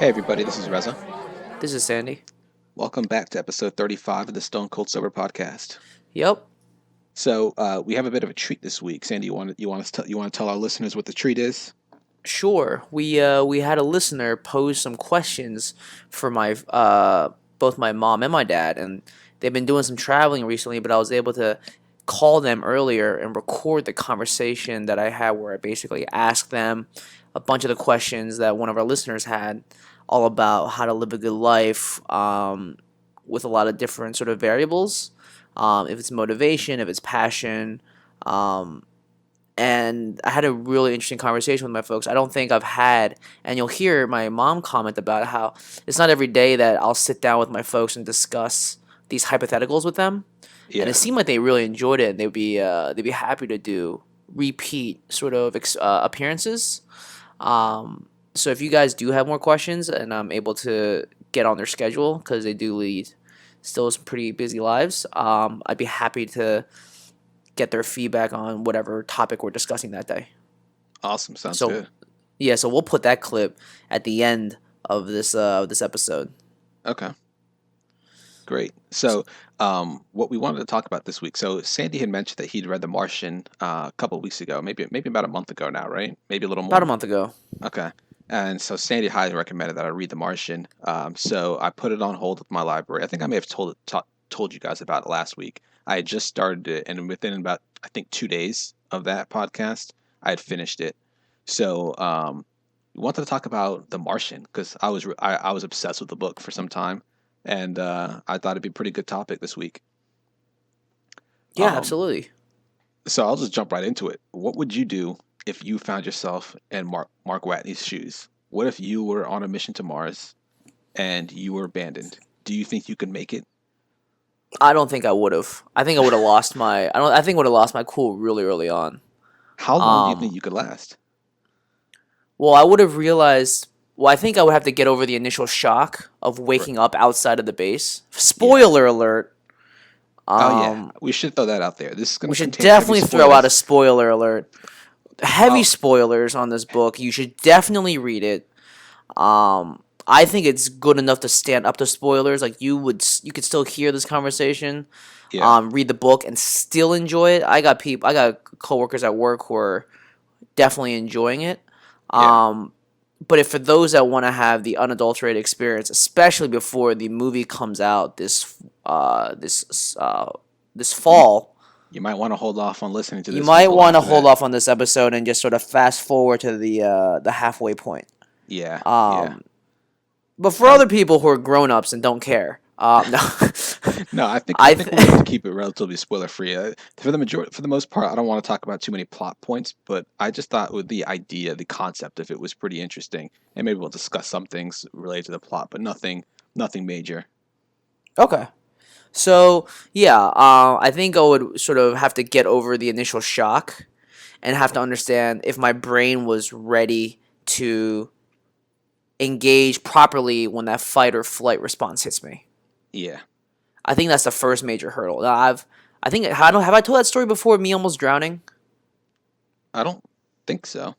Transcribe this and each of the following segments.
Hey everybody, this is Reza. This is Sandy. Welcome back to episode 35 of the Stone Cold Sober podcast. Yep. So we have a bit of a treat this week. Sandy, you want to tell our listeners what the treat is? Sure. We had a listener pose some questions for my both my mom and my dad, and they've been doing some traveling recently. But I was able to call them earlier and record the conversation that I had, where I basically asked them a bunch of the questions that one of our listeners had, all about how to live a good life, with a lot of different sort of variables. If it's motivation, if it's passion, um, and I had a really interesting conversation with my folks. I don't think I've had, and you'll hear my mom comment about how it's not every day that I'll sit down with my folks and discuss these hypotheticals with them. And it Yeah, seemed like they really enjoyed it, and they'd be happy to do repeat sort of appearances. So if you guys do have more questions, and I'm able to get on their schedule because they do lead still some pretty busy lives, I'd be happy to get their feedback on whatever topic we're discussing that day. awesome. Sounds So good. yeah, so we'll put that clip at the end of this episode. Okay, great. So what we wanted to talk about this week. So Sandy had mentioned that he'd read The Martian a couple of weeks ago, maybe about a month ago now, right? Maybe a little About a more. month ago. Okay. And so Sandy highly recommended that I read The Martian. So I put it on hold with my library. I think I may have told you guys about it last week. I had just started it, and within about I think 2 days of that podcast, I had finished it. So we wanted to talk about The Martian because I was obsessed with the book for some time, and I thought it'd be a pretty good topic this week. Yeah, Um, absolutely. so I'll just jump right into it. What would you do if you found yourself in Mark Watney's shoes? What if you were on a mission to Mars and you were abandoned? Do you think you could make it? I don't think I would have. I think I would have lost my. I don't. I think I would have lost my cool really early on. How long do you think Um. you could last? Well, I would have realized. Well, I think I would have to get over the initial shock of R- waking up outside of the base. Yeah. Spoiler alert. Oh yeah. Um. We should throw that out there. This is going We to should contain heavy definitely throw out a spoilers. spoiler alert. Heavy Oh spoilers on this book. You should definitely read it. I think it's good enough to stand up to spoilers. Like you could still hear this conversation, yeah. read the book, and still enjoy it. I got coworkers at work who are definitely enjoying it. Yeah. Um, but if for those that want to have the unadulterated experience, especially before the movie comes out this You fall, you might want to hold off on listening to you this might until want to after hold that. off on this episode and just sort of fast forward to the halfway point. Yeah. Yeah. Um, but for Um other people who are grown ups and don't care, no, No, I think I I think we need to th- keep it relatively spoiler free. For the most part, I don't want to talk about too many plot points, but I just thought with the idea, the concept of it was pretty interesting, and maybe we'll discuss some things related to the plot, but nothing major. okay. So yeah, I think I would sort of have to get over the initial shock and have to understand if my brain was ready to engage properly when that fight or flight response hits me. Yeah, I think that's the first major hurdle. Now, I think I don't have I told that story before. Me almost drowning. I don't think so.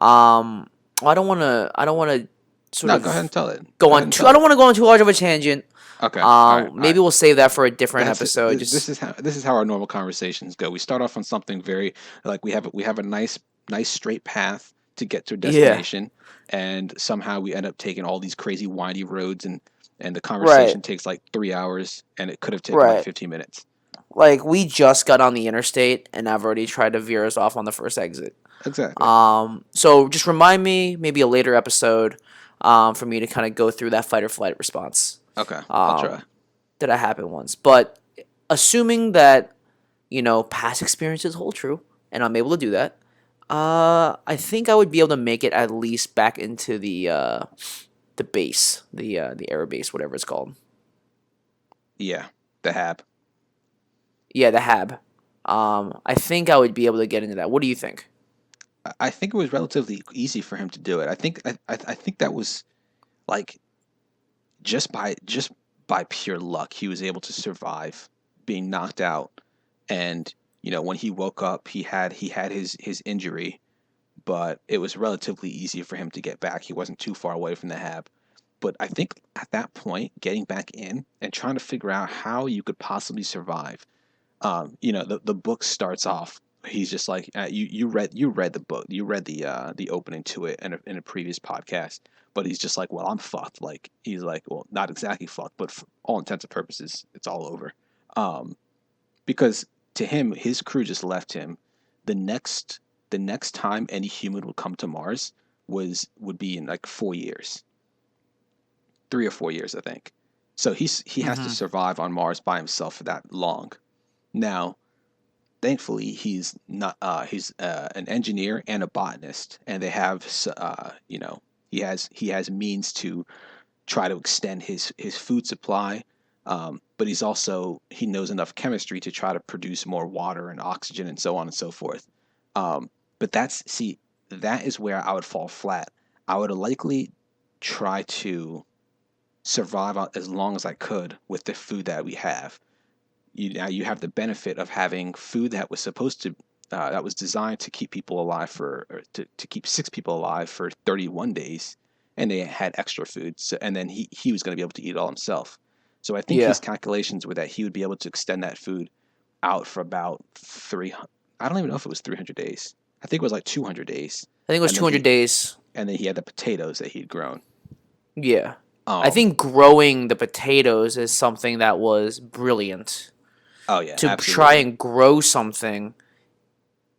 Um, well, I don't want to sort No, go ahead of and tell it. go Go ahead on and too. I tell don't it. want to go on too large of a tangent. Okay, all right, all right. Maybe we'll save that for a different That's it. episode. This Just is how our normal conversations go. We start off on something very like we have a nice straight path to get to a yeah, destination, and somehow we end up taking all these crazy windy roads, and the right, conversation takes like 3 hours, and it could have taken like right. 15 minutes. Like we just got on the interstate, and I've already tried to veer us off on the first exit. Exactly. So just remind me, maybe a later episode, for me to kind of go through that fight or flight response. Okay, I'll try. Um, that I happened once, but assuming that past experiences hold true, and I'm able to do that, I think I would be able to make it at least back into the base, the air base, whatever it's called. Yeah, the hab. Yeah, the hab. I think I would be able to get into that. What do you think? I think it was relatively easy for him to do it. I think that was like just by pure luck he was able to survive being knocked out And when he woke up, he had his injury, but it was relatively easy for him to get back. He wasn't too far away from the hab. But I think at that point, getting back in and trying to figure out how you could possibly survive. The book starts off. He's just like you read the book, you read the opening to it in a previous podcast. But he's just like, well, I'm fucked. Like he's like, well, not exactly fucked, but for all intents and purposes, it's all over. Um, because to him, his crew just left him. The next the next time any human would come to Mars would be in like 4 years, 3 or 4 years, I think. So he has to Mm-hmm. survive on Mars by himself for that long. Now, thankfully, he's not. He's an engineer and a botanist, and they have he has means to try to extend his food supply. But he knows enough chemistry to try to produce more water and oxygen and so on and so forth. But that is where I would fall flat. I would likely try to survive as long as I could with the food that we have. Now you have the benefit of having food that was designed to keep people alive to keep six people alive for 31 days, and they had extra food. So and then he was going to be able to eat it all himself. So I think his Yeah, calculations were that he would be able to extend that food out for about 300. I don't even know if it was 300 days. I think it was like 200 days, I think it was and then 200 he days. and then he had the potatoes that he'd grown. Yeah. I Um. think growing the potatoes is something that was brilliant. Oh yeah, To try absolutely. and grow something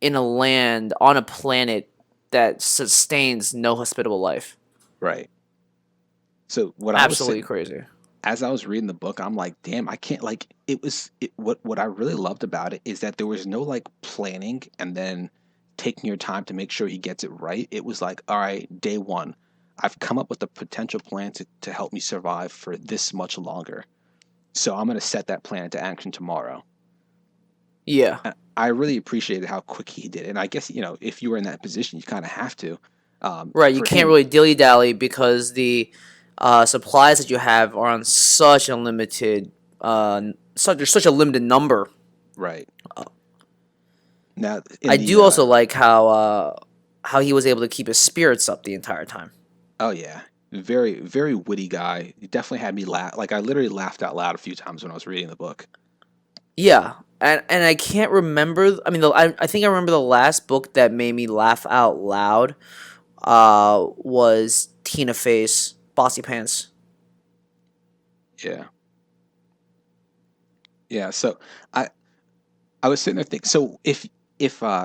in a land on a planet that sustains no hospitable life. Right. So what I was Absolutely sitting crazy. as I was reading the book, I'm like, damn, I can't like what I really loved about it is that there was no like planning and then taking your time to make sure he gets it right. It was like, all right, day one, I've come up with a potential plan to help me survive for this much longer. So I'm gonna set that plan into action tomorrow. Yeah. I really appreciated how quick he did, and I guess if you were in that position, you kind of have to. Right. You For can't him, really dilly dally because the supplies that you have are on such a limited, there's such a limited number. right now I in the do also like how he was able to keep his spirits up the entire time. oh yeah, very very witty guy. He definitely had me laugh. Like I literally laughed out loud a few times when I was reading the book. Yeah, and I can't remember. I mean, I think I remember the last book that made me laugh out loud. Was Tina Fey's Bossy Pants. Yeah, yeah. So I I was sitting there thinking. So if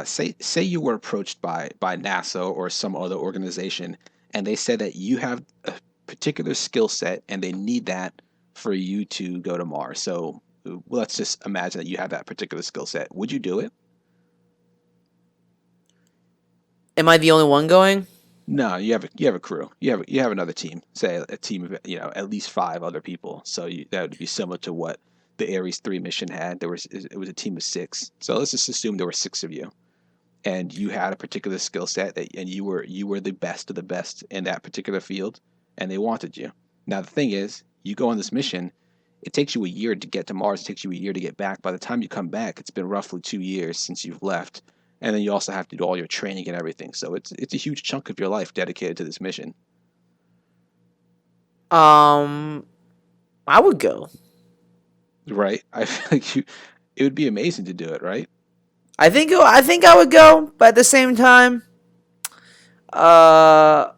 say you were approached by NASA or some other organization, and they said that you have a particular skill set and they need that for you to go to Mars. So let's just imagine that you have that particular skill set. Would you do it? Am I the only one going? No, you have a crew. You have another team. Say a team of at least five other people. So that would be similar to what the Ares 3 mission had. It was a team of six. So let's just assume there were six of you, and you had a particular skill set and you were the best of the best in that particular field, and they wanted you. Now the thing is, you go on this mission. It takes you a year to get to Mars. It takes you a year to get back. By the time you come back, it's been roughly 2 years since you've left, and then you also have to do all your training and everything. So it's a huge chunk of your life dedicated to this mission, Um, I would go. right? I feel like it would be amazing to do it, right? I think I would go, but at the same time, uh,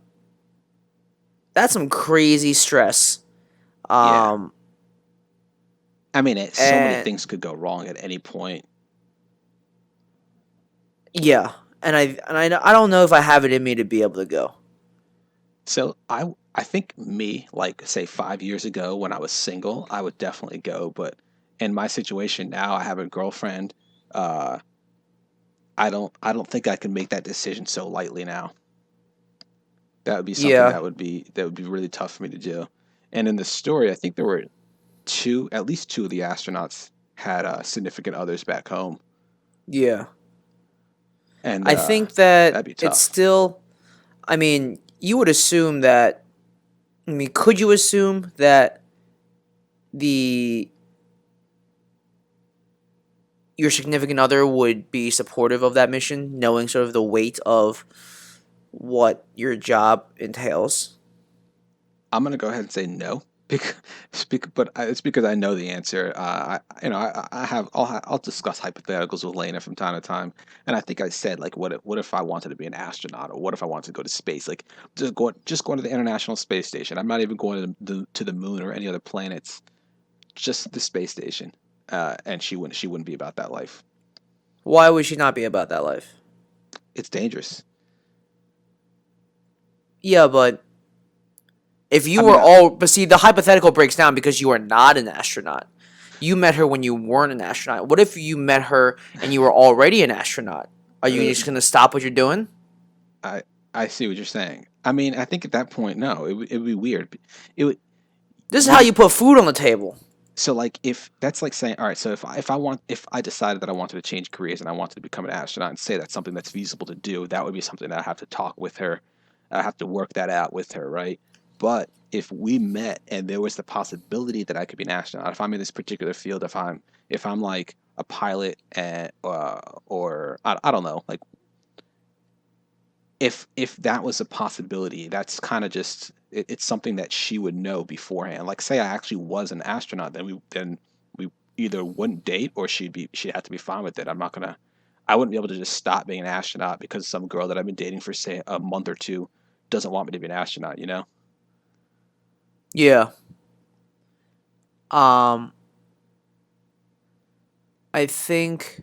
that's some crazy stress. Yeah. Um, I mean, so many and things could go wrong at any point. yeah, I don't know if I have it in me to be able to go. So I think me, like say 5 years ago when I was single, I would definitely go. But in my situation now, I have a girlfriend. Uh, I don't think I can make that decision so lightly now. That would be something Yeah, that would be really tough for me to do. And in the story, I think there were at least two of the astronauts had significant others back home, yeah. and I think that that'd be it's tough. still. I mean, you would assume that. I mean, could you assume that the your significant other would be supportive of that mission, knowing sort of the weight of what your job entails? I'm gonna go ahead and say no. Because, but it's because I know the answer. I have I'll discuss hypotheticals with Lena from time to time, and I think I said like, what if I wanted to be an astronaut, or what if I wanted to go to space? Like, just going to the International Space Station. I'm not even going to the moon or any other planets. Just the space station. And she wouldn't be about that life. Why would she not be about that life? It's dangerous. Yeah, but if I you mean, were all, but see, the hypothetical breaks down because you are not an astronaut. You met her when you weren't an astronaut. What if you met her and you were already an astronaut? Are you uh, just gonna stop what you're doing? I I see what you're saying. I mean, I think at that point, no, it would be weird. It would This is how would you put food on the table. So like if that's like saying, all right, so if I decided that I wanted to change careers and I wanted to become an astronaut and say that's something that's feasible to do, that would be something that I have to talk with her. I have to work that out with her, right? But if we met and there was the possibility that I could be an astronaut, if I'm in this particular field, if I'm like a pilot and or I don't know, like if that was a possibility, that's kind of just it's something that she would know beforehand. Like, say I actually was an astronaut, then we either wouldn't date or she'd have to be fine with it. I wouldn't be able to just stop being an astronaut because some girl that I've been dating for say a month or two doesn't want me to be an astronaut. You know? Yeah. Um, I think.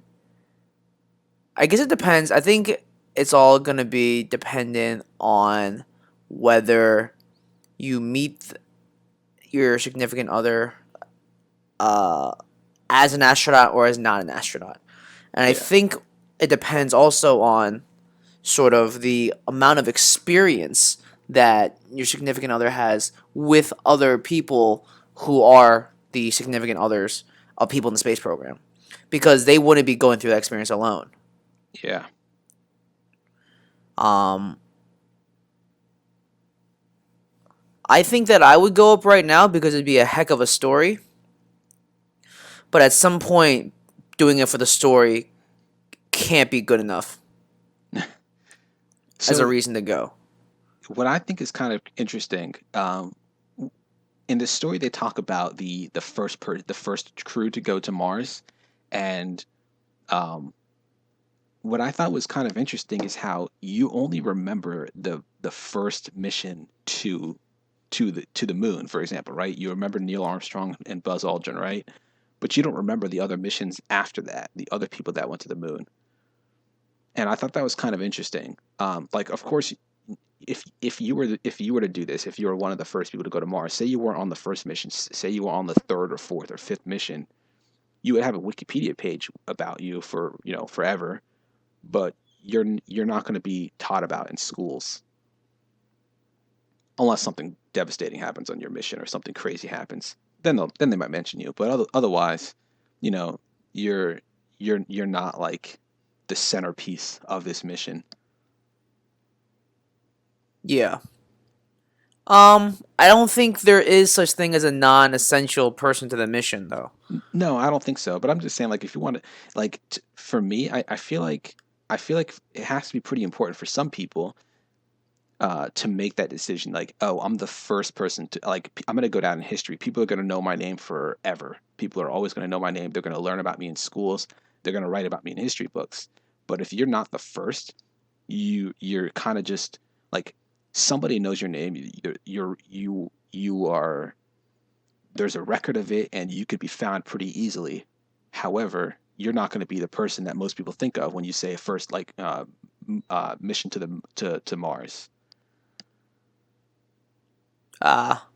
I guess it depends. I think it's all gonna be dependent on whether you meet your significant other uh, as an astronaut or as not an astronaut. And I Yeah, think it depends also on sort of the amount of experience that your significant other has with other people who are the significant others of people in the space program. Because they wouldn't be going through that experience alone. yeah. Um, I think that I would go up right now because it'd be a heck of a story. But at some point, doing it for the story can't be good enough as a So reason to go. what I think is kind of interesting, in the story they talk about the first crew to go to Mars, and um, what I thought was kind of interesting is how you only remember the first mission to the moon, for example, right? You remember Neil Armstrong and Buzz Aldrin, right? But you don't remember the other missions after that, the other people that went to the moon. And I thought that was kind of interesting. Like, of course, if you were to do this, if you were one of the first people to go to Mars, say you weren't on the first mission, say you were on the third or fourth or fifth mission, you would have a Wikipedia page about you for forever, but you're not going to be taught about in schools unless something devastating happens on your mission or something crazy happens. Then they might mention you, but otherwise, you know, you're you're not like the centerpiece of this mission. Yeah. I don't think there is such thing as a non-essential person to the mission, though. No, I don't think so. But I'm just saying, like, if you want to, like, for me, I feel like it has to be pretty important for some people to make that decision. Like, oh, I'm the first person to like. I'm gonna go down in history. People are gonna know my name forever. People are always gonna know my name. They're gonna learn about me in schools. They're gonna write about me in history books. But if you're not the first, you're kind of just like somebody knows your name. You are there's a record of it and you could be found pretty easily. However, you're not going to be the person that most people think of when you say first like mission to Mars. Ah.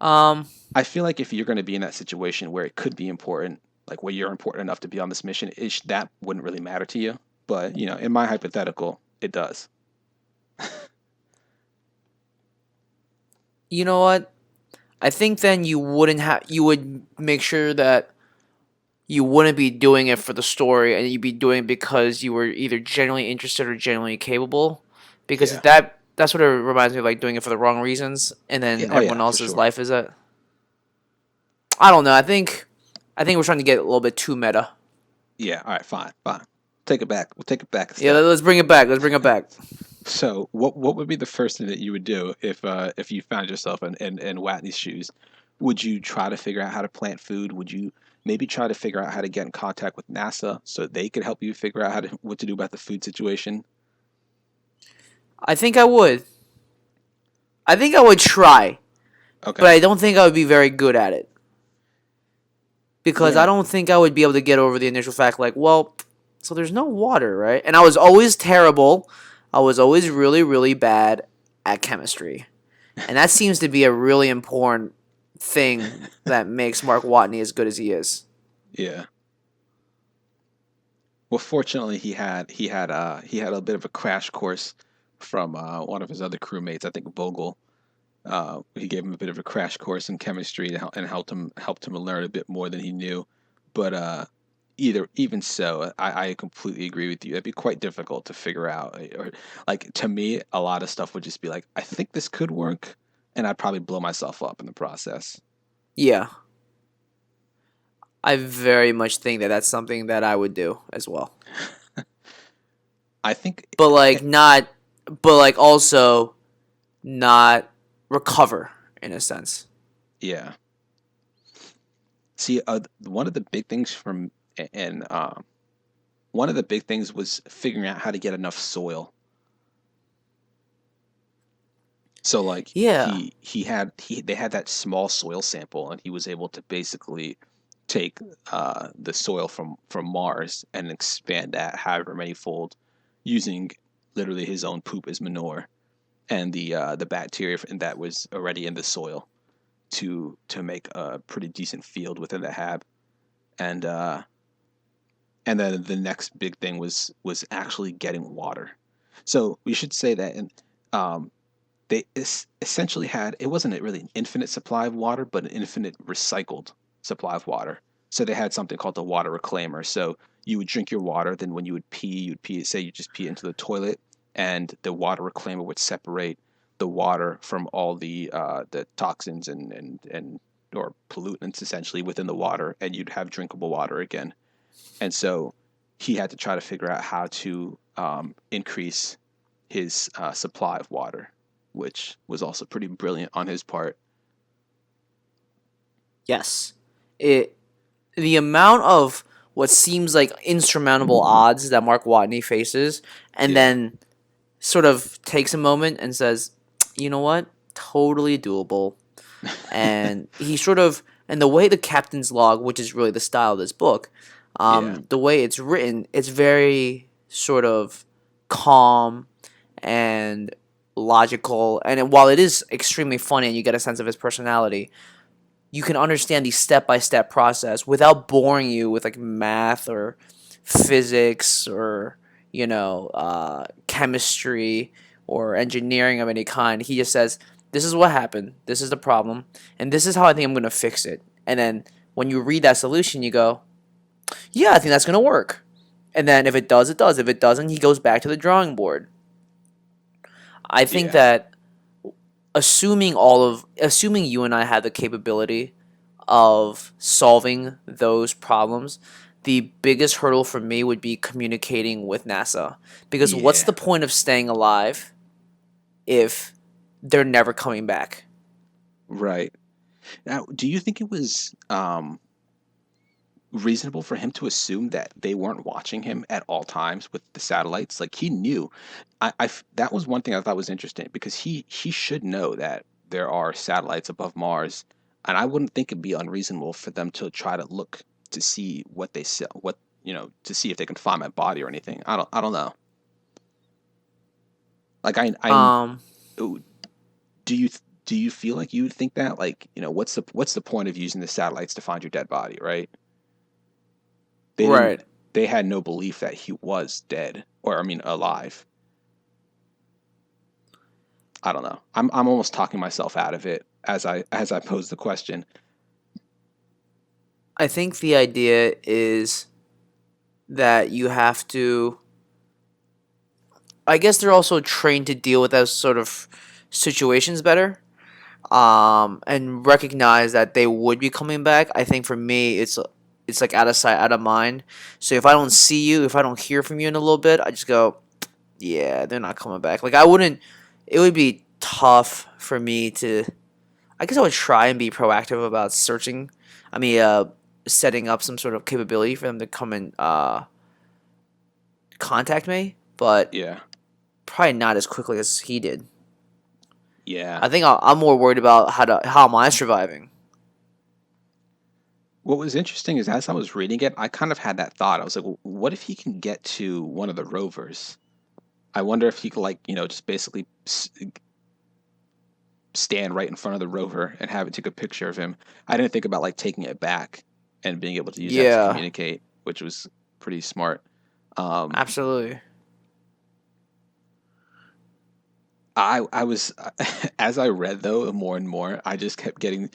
Um. I feel like if you're going to be in that situation where it could be important, like where you're important enough to be on this mission, that wouldn't really matter to you. But in my hypothetical, it does. You know what? I think then you wouldn't have. You would make sure that you wouldn't be doing it for the story, and you'd be doing it because you were either genuinely interested or genuinely capable. Because Yeah. that's what it reminds me of, like doing it for the wrong reasons, and Yeah. then Oh everyone yeah, for else's sure. life is it. I don't know. I think we're trying to get a little bit too meta. Yeah, all right, fine, fine. Take it back. We'll take it back a Yeah, step. let's bring it back. Let's bring it back. So, what would be the first thing that you would do if you found yourself in Watney's shoes? Would you try to figure out how to plant food? Would you maybe try to figure out how to get in contact with NASA so they could help you figure out what to do about the food situation? I think I would. I think I would try, but Okay. I don't think I would be very good at it because I Yeah. don't think I would be able to get over the initial fact, like, well, so there's no water, right? And I was always terrible. I was always really, really bad at chemistry. And that seems to be a really important thing that makes Mark Watney as good as he is. Yeah. Well, fortunately, he had a bit of a crash course from one of his other crewmates, I think Vogel. He gave him a bit of a crash course in chemistry and helped him learn a bit more than he knew. But either even so, I completely agree with you. It'd be quite difficult to figure out. Or like to me, a lot of stuff would just be like, I think this could work, and I'd probably blow myself up in the process. Yeah, I very much think that that's something that I would do as well. I think, But like not, but like also not recover in a sense. yeah. See, one of the big things from and one of the big things was figuring out how to get enough soil. So like Yeah. they had that small soil sample, and he was able to basically take the soil from Mars and expand that however many fold using literally his own poop as manure and the bacteria that was already in the soil to make a pretty decent field within the hab. And and then the next big thing was actually getting water. So we should say that um, they essentially had, it wasn't really an infinite supply of water, but an infinite recycled supply of water. So they had something called the water reclaimer. So you would drink your water, then when you would pee, say you just pee into the toilet, and the water reclaimer would separate the water from all the toxins and or pollutants essentially within the water, and you'd have drinkable water again. And so he had to try to figure out how to increase his supply of water, which was also pretty brilliant on his part. Yes. It the amount of what seems like insurmountable odds that Mark Watney faces, and Yeah, then sort of takes a moment and says, "You know what? Totally doable." And he sort of, and the way the captain's log, which is really the style of this book, yeah, the way it's written, it's very sort of calm and logical. And while it is extremely funny and you get a sense of his personality, you can understand the step by step process without boring you with like math or physics or chemistry or engineering of any kind. He just says, "This is what happened. This is the problem, and this is how I think I'm going to fix it." And then when you read that solution, you go, "Yeah, I think that's going to work." And then if it does, it does. If it doesn't, he goes back to the drawing board. I think yeah, that assuming you and I have the capability of solving those problems, the biggest hurdle for me would be communicating with NASA. Because what's yeah. the point of staying alive if they're never coming back? Right. Now, do you think it was reasonable for him to assume that they weren't watching him at all times with the satellites? Like he knew. That was one thing I thought was interesting because he should know that there are satellites above Mars, and I wouldn't think it'd be unreasonable for them to try to look to see what they sell, what to see if they can find my body or anything. I don't know. Like Um, oh, do you do you feel like you would think that, like, what's the point of using the satellites to find your dead body, right? They didn't right. they had no belief that he was dead, or I mean alive. I don't know. I'm almost talking myself out of it as I pose the question. I think the idea is that you have to. I guess they're also trained to deal with those sort of situations better, and recognize that they would be coming back. I think for me, it's it's like out of sight, out of mind. So if I don't see you, if I don't hear from you in a little bit, I just go, yeah, they're not coming back. Like I wouldn't. It would be tough for me to. I guess I would try and be proactive about searching. I mean, setting up some sort of capability for them to come and contact me, but Yeah. probably not as quickly as he did. Yeah. I think I'm more worried about how am I surviving. What was interesting is as I was reading it, I kind of had that thought. I was like, what if he can get to one of the rovers? I wonder if he could, like, just basically stand right in front of the rover and have it take a picture of him. I didn't think about like taking it back and being able to use that to Yeah, communicate, which was pretty smart. Um, absolutely. I was as I read though more and more, I just kept getting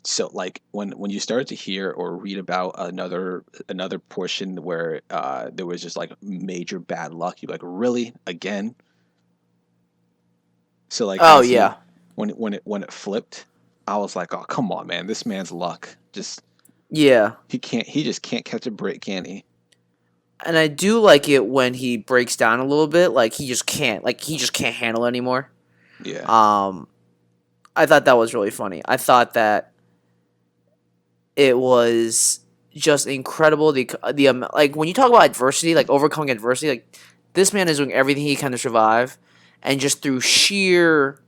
so like when you started to hear or read about another portion where there was just like major bad luck, you're like, really again? So like Oh as he yeah, when it flipped, I was like, oh come on, man, this man's luck just yeah. he just can't catch a break, can he? And I do like it when he breaks down a little bit. Like he just can't handle it anymore. Yeah. Um, I thought that was really funny. I thought that it was just incredible. Like when you talk about adversity, like overcoming adversity, like this man is doing everything he can to survive, and just through sheer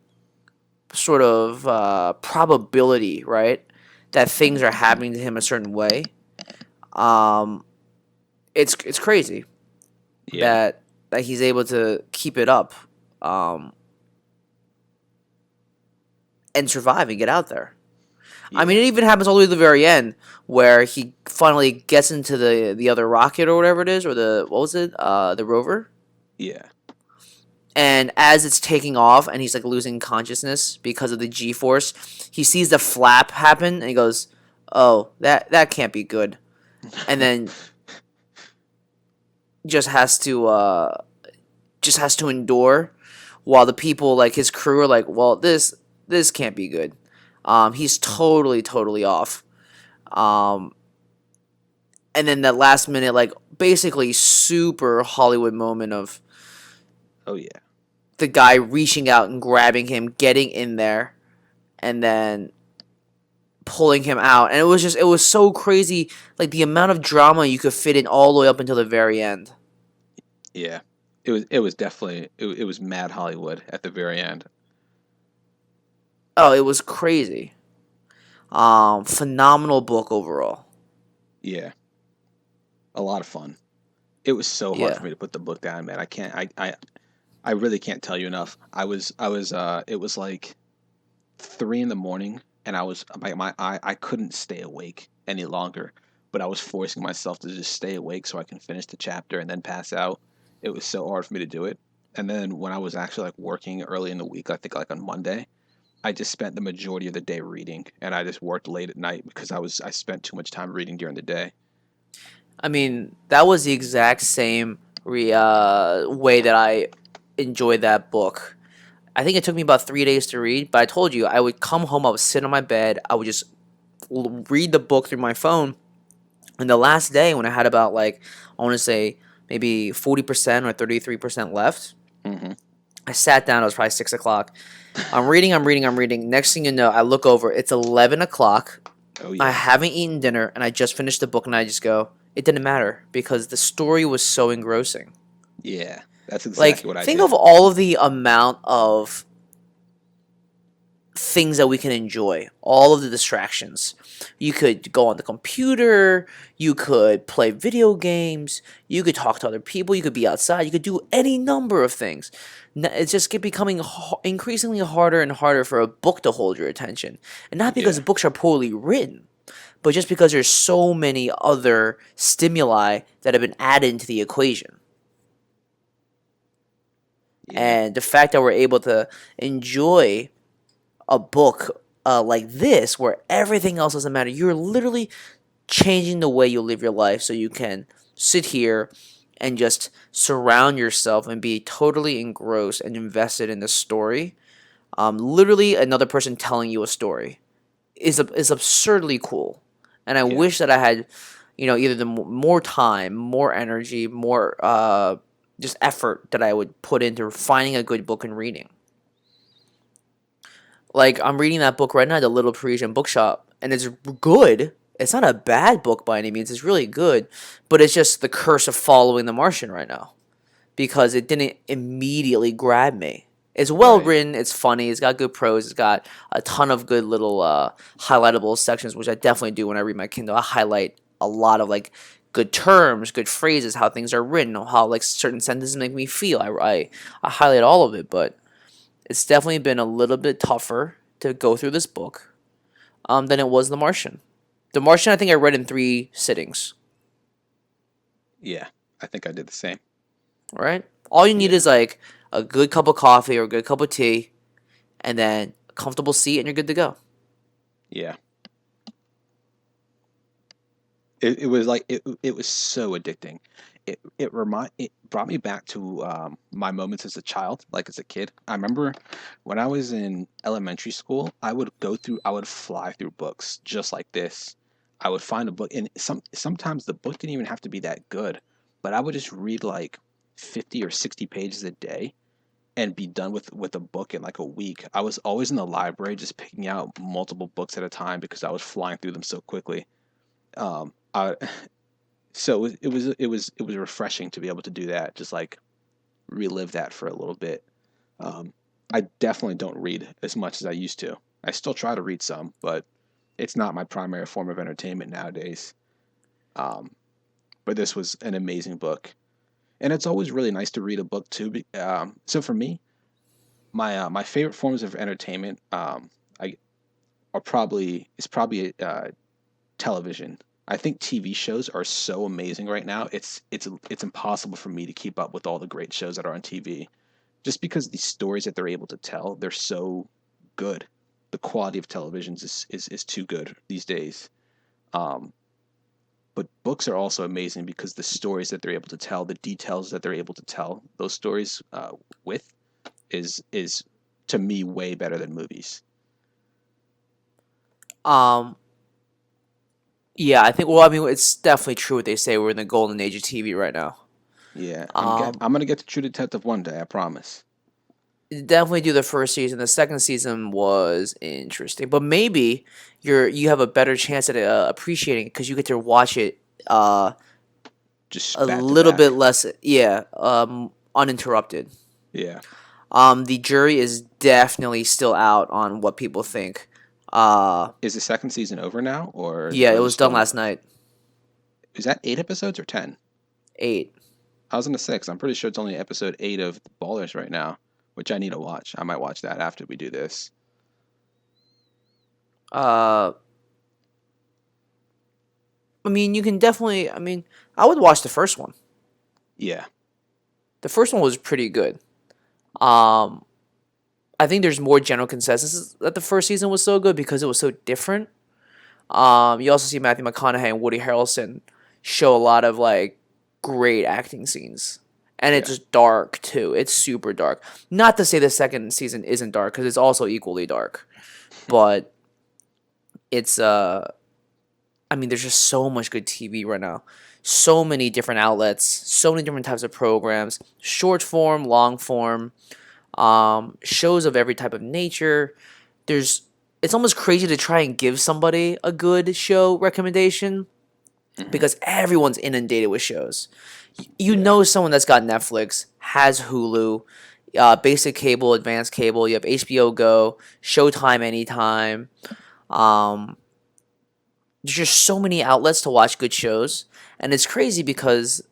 sort of probability, right, that things are happening to him a certain way. Um, it's crazy Yeah. that he's able to keep it up, um, and survive and get out there. I mean, Yeah. it even happens all the way to the very end where he finally gets into the other rocket or whatever it is, or the what was it, the rover. Yeah. And as it's taking off, and he's like losing consciousness because of the G force, he sees the flap happen, and he goes, "Oh, that can't be good." And then just has to endure, while the people like his crew are like, "Well, this can't be good." He's totally off. Um, and then that last minute, like basically super Hollywood moment of Oh yeah. the guy reaching out and grabbing him, getting in there, and then pulling him out. And it was so crazy, like the amount of drama you could fit in all the way up until the very end. Yeah. It was definitely it was mad Hollywood at the very end. Oh, it was crazy. Phenomenal book overall. Yeah. A lot of fun. It was so hard Yeah. for me to put the book down, man. I really can't tell you enough. I was it was like 3 in the morning and I was I couldn't stay awake any longer, but I was forcing myself to just stay awake so I can finish the chapter and then pass out. It was so hard for me to do it. And then when I was actually like working early in the week, I think like on Monday, I just spent the majority of the day reading and I just worked late at night because I spent too much time reading during the day. I mean, that was the exact same way that I enjoyed that book. I think it took me about 3 days to read, but I told you I would come home, I would sit on my bed, I would just read the book through my phone. And the last day, when I had about like, I want to say maybe 40% or 33% left, Hmm. I sat down. It was probably 6 o'clock. I'm reading. Next thing you know, I look over. It's 11 o'clock. Oh I yeah. haven't eaten dinner, and I just finished the book, and I just go, it didn't matter because the story was so engrossing. Yeah. That's Like, exactly what I think of did. all of the amount of things that we can enjoy, all of the distractions. You could go on the computer, you could play video games, you could talk to other people, you could be outside, you could do any number of things. It's just becoming increasingly harder and harder for a book to hold your attention. And not because Yeah. the books are poorly written, but just because there's so many other stimuli that have been added into the equation. Yeah. And the fact that we're able to enjoy a book like this, where everything else doesn't matter, you're literally changing the way you live your life so you can sit here and just surround yourself and be totally engrossed and invested in the story. Literally, another person telling you a story is absurdly cool, and I Yeah. wish that I had Either the more time, more energy, more just effort that I would put into finding a good book and reading. Like I'm reading that book right now, The Little Parisian Bookshop, and it's good. It's not a bad book by any means. It's really good, but it's just the curse of following The Martian right now because it didn't immediately grab me. It's well Right. written. It's funny. It's got good prose. It's got a ton of good little highlightable sections, which I definitely do when I read my Kindle. I highlight a lot of like good terms, good phrases, how things are written, how like certain sentences make me feel. I highlight all of it, but it's definitely been a little bit tougher to go through this book than it was The Martian. The Martian, I think I read in 3 sittings. Yeah. I think I did the same. Right? All you need Yeah. is like a good cup of coffee or a good cup of tea, and then a comfortable seat, and you're good to go. Yeah. It was like it was so addicting. It brought me back to my moments as a child, like as a kid. I remember when I was in elementary school, I would fly through books just like this. I would find a book, and sometimes the book didn't even have to be that good, but I would just read like 50 or 60 pages a day and be done with a book in like a week. I was always in the library just picking out multiple books at a time because I was flying through them so quickly. I So it was refreshing to be able to do that, just like relive that for a little bit. Um, I definitely don't read as much as I used to. I still try to read some, but it's not my primary form of entertainment nowadays. Um, but this was an amazing book, and it's always really nice to read a book too. So for me, my favorite forms of entertainment, I are probably is probably television. I think TV shows are so amazing right now. It's impossible for me to keep up with all the great shows that are on TV, just because the stories that they're able to tell, they're so good. The quality of televisions is too good these days. Um, but books are also amazing because the stories that they're able to tell, the details that they're able to tell, those stories with is to me way better than movies. Um, yeah, I think. Well, I mean, it's definitely true what they say. We're in the golden age of TV right now. Yeah, Um, I'm gonna get to True Detective one day, I promise. Definitely do the first season. The second season was interesting, but maybe you have a better chance at appreciating it because you get to watch it Just a back to little bit back. less, yeah, uninterrupted. Yeah. The jury is definitely still out on what people think. Uh, Is the second season over now, or yeah, it are they was done still? last night. Is that 8 episodes or 10? 8. I was gonna say, 'cause I'm pretty sure it's only episode 8 of Ballers right now, which I need to watch. I might watch that after we do this. Uh, I mean, you can definitely. I mean, I would watch the first one. Yeah. The first one was pretty good. Um, I think there's more general consensus that the first season was so good because it was so different. You also see Matthew McConaughey and Woody Harrelson show a lot of like great acting scenes, and Yeah. it's dark too. It's super dark. Not to say the second season isn't dark because it's also equally dark, but it's I mean, there's just so much good TV right now. So many different outlets, so many different types of programs, short form, long form, shows of every type of nature. There's It's almost crazy to try and give somebody a good show recommendation Hmm. because everyone's inundated with shows. You Yeah. know someone that's got Netflix, has Hulu, basic cable, advanced cable. You have HBO Go, Showtime anytime. Um, there's just so many outlets to watch good shows, and it's crazy because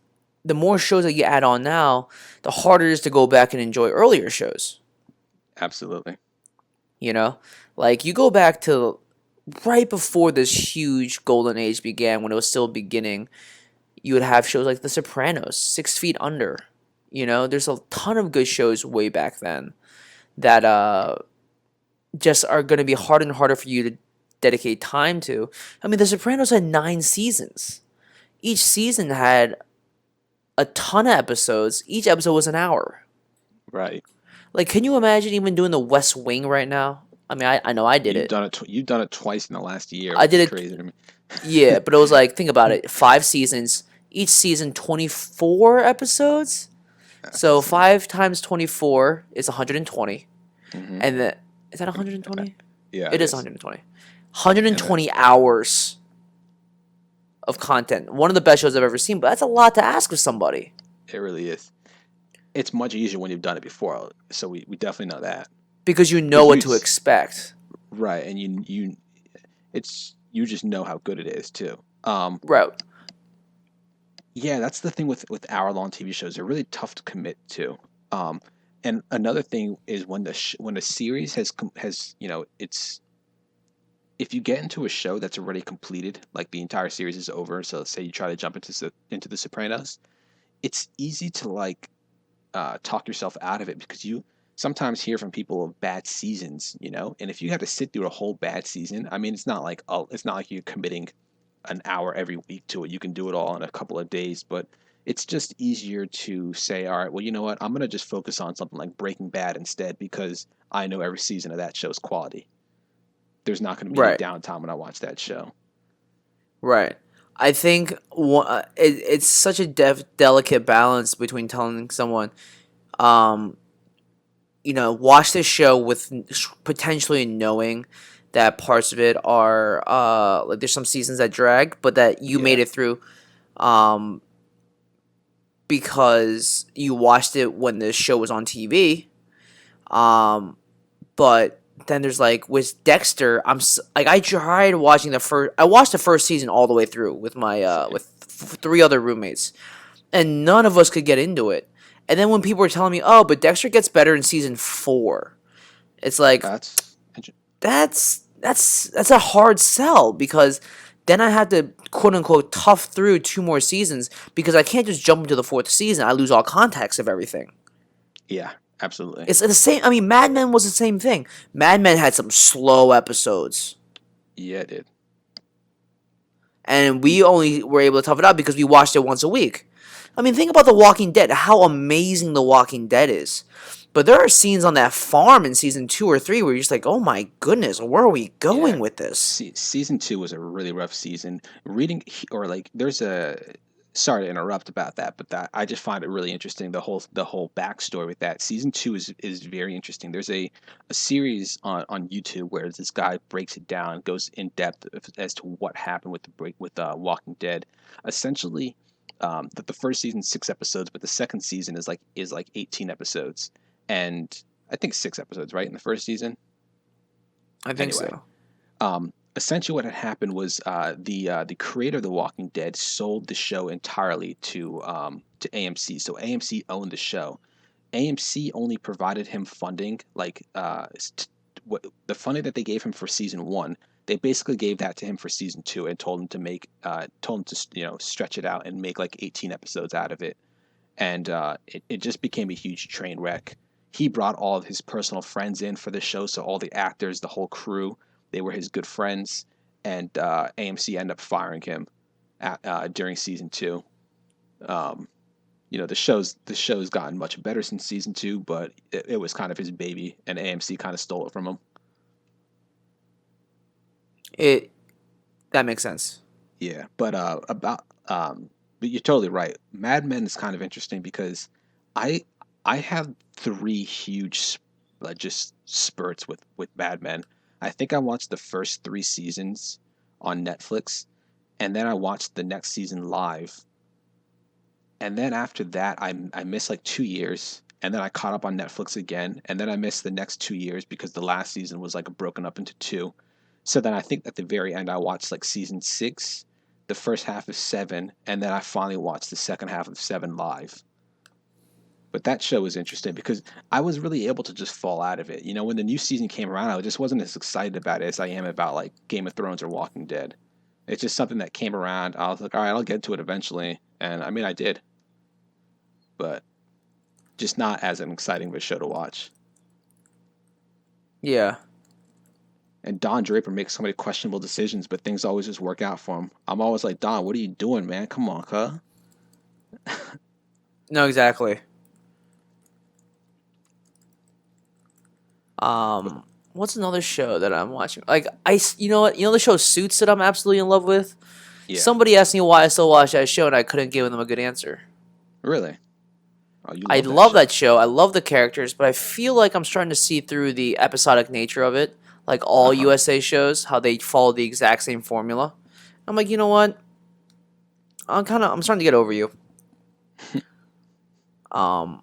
the more shows that you add on now, the harder it is to go back and enjoy earlier shows. Absolutely. You know, like you go back to right before this huge golden age began, when it was still beginning. You would have shows like The Sopranos, 6 Feet Under. There's a ton of good shows way back then that just are going to be harder and harder for you to dedicate time to. I mean, The Sopranos had 9 seasons. Each season had a ton of episodes. Each episode was an hour. Right. Like, can you imagine even doing The West Wing right now? I mean, I know I did You've it. done it. You've done it twice in the last year, I which did is it. crazy to me. Yeah, but it was like, think about it, 5 seasons. Each season 24 episodes. That's So insane. 5 times 24 is 120. Hmm. And then is that 120? Yeah, It it is is. 120. And then 120 hours of content. One of the best shows I've ever seen, but that's a lot to ask of somebody it really is. It's much easier when you've done it before. So we definitely know that because you know because what you to expect. right, and you just know how good it is too. Right. Yeah, that's the thing with hour-long TV shows. They're really tough to commit to. Um, and another thing is when a series has it's if you get into a show that's already completed, like the entire series is over. So let's say you try to jump into the Sopranos, it's easy to talk yourself out of it because you sometimes hear from people of bad seasons, and if you have to sit through a whole bad season, I mean, it's not like you're committing an hour every week to it. You can do it all in a couple of days, but it's just easier to say, all right, well, you know what? I'm going to just focus on something like Breaking Bad instead because I know every season of that show's quality. There's not going to be any Right. downtime when I watch that show. Right. I think it's such a delicate balance between telling someone, um, watch this show with potentially knowing that parts of it are like there's some seasons that drag, but that you made Yeah, it through um, because you watched it when the show was on TV. Um, but then there's like with Dexter, like I tried watching the first. I watched the first season all the way through with my same. with three other roommates, and none of us could get into it. And then when people were telling me, "Oh, but Dexter gets better in season 4," it's like That's that's a hard sell because then I have to quote unquote tough through 2 more seasons because I can't just jump into the fourth season. I lose all context of everything. yeah, absolutely. It's the same. I mean, Mad Men was the same thing. Mad Men had some slow episodes, Yeah, it did. and we only were able to tough it out because we watched it once a week. I mean, think about The Walking Dead. How amazing The Walking Dead is. But there are scenes on that farm in season 2 or 3 where you're just like, oh my goodness, where are we Yeah, going with this? season two was a really rough season. Or like, there's a sorry to interrupt about that, but that I just find it really interesting. The whole backstory with that season two is very interesting. There's a series on YouTube where this guy breaks it down, goes in depth as to what happened with the break with Walking Dead. Essentially, that the first season 6 episodes, but the second season is like 18 episodes, and I think 6 episodes, right, in the first season. I think Anyway, so. essentially what had happened was the creator of The Walking Dead sold the show entirely to AMC. So AMC owned the show. AMC only provided him funding, the funding that they gave him for season one. They basically gave that to him for season two and told him to stretch it out and make like 18 episodes out of it. And it just became a huge train wreck. He brought all of his personal friends in for the show, so all the actors, the whole crew, they were his good friends, and AMC ended up firing him during season two. Um, the show's gotten much better since season two, but it was kind of his baby, and AMC kind of stole it from him. It That makes sense. Yeah, but you're totally right. Mad Men is kind of interesting because I I have three huge just spurts with Mad Men. I think I watched the first 3 seasons on Netflix, and then I watched the next season live, and then after that I missed like 2 years, and then I caught up on Netflix again, and then I missed the next 2 years because the last season was like broken up into two. So then I think at the very end I watched like season six, the first half of seven, and then I finally watched the second half of seven live. But that show was interesting because I was really able to just fall out of it. When the new season came around, I just wasn't as excited about it as I am about like Game of Thrones or Walking Dead. It's just something that came around. I was like, all right, I'll get to it eventually, and I mean, I did, but just not as an exciting of a show to watch. Yeah. And Don Draper makes so many questionable decisions, but things always just work out for him. I'm always like, Don, what are you doing, man? Come on, huh? No, exactly. But Um, What's another show that I'm watching? Like you know what? You know the show Suits that I'm absolutely in love with. Yeah. Somebody asked me why I still watch that show, and I couldn't give them a good answer. Really? Oh, you I love that love that show. show. I love the characters, but I feel like I'm starting to see through the episodic nature of it. Like Uh all huh. USA shows, how they follow the exact same formula. I'm like, you know what? I'm starting to get over you. Um,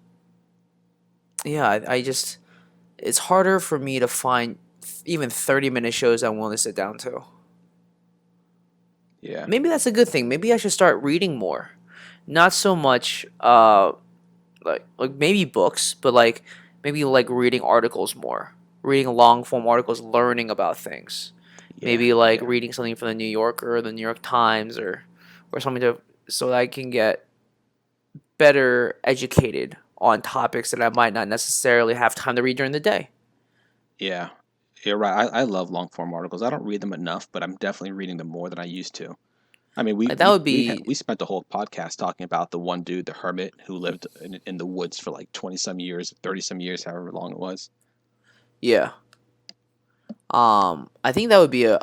yeah, I just it's harder for me to find even 30-minute shows I'm willing to sit down to. Yeah. Maybe that's a good thing. Maybe I should start reading more. Not so much like maybe books, but like maybe like reading articles more. Reading long form articles, learning about things. Yeah. Maybe like Yeah. reading something from the New Yorker or the New York Times or something to so that I can get better educated on topics that I might not necessarily have time to read during the day. Yeah. You're right. I love long form articles. I don't read them enough, but I'm definitely reading them more than I used to. I mean, Like that would be we spent the whole podcast talking about the one dude, the hermit, who lived in the woods for like 20 some years, 30 some years, however long it was. yeah. I think that would be a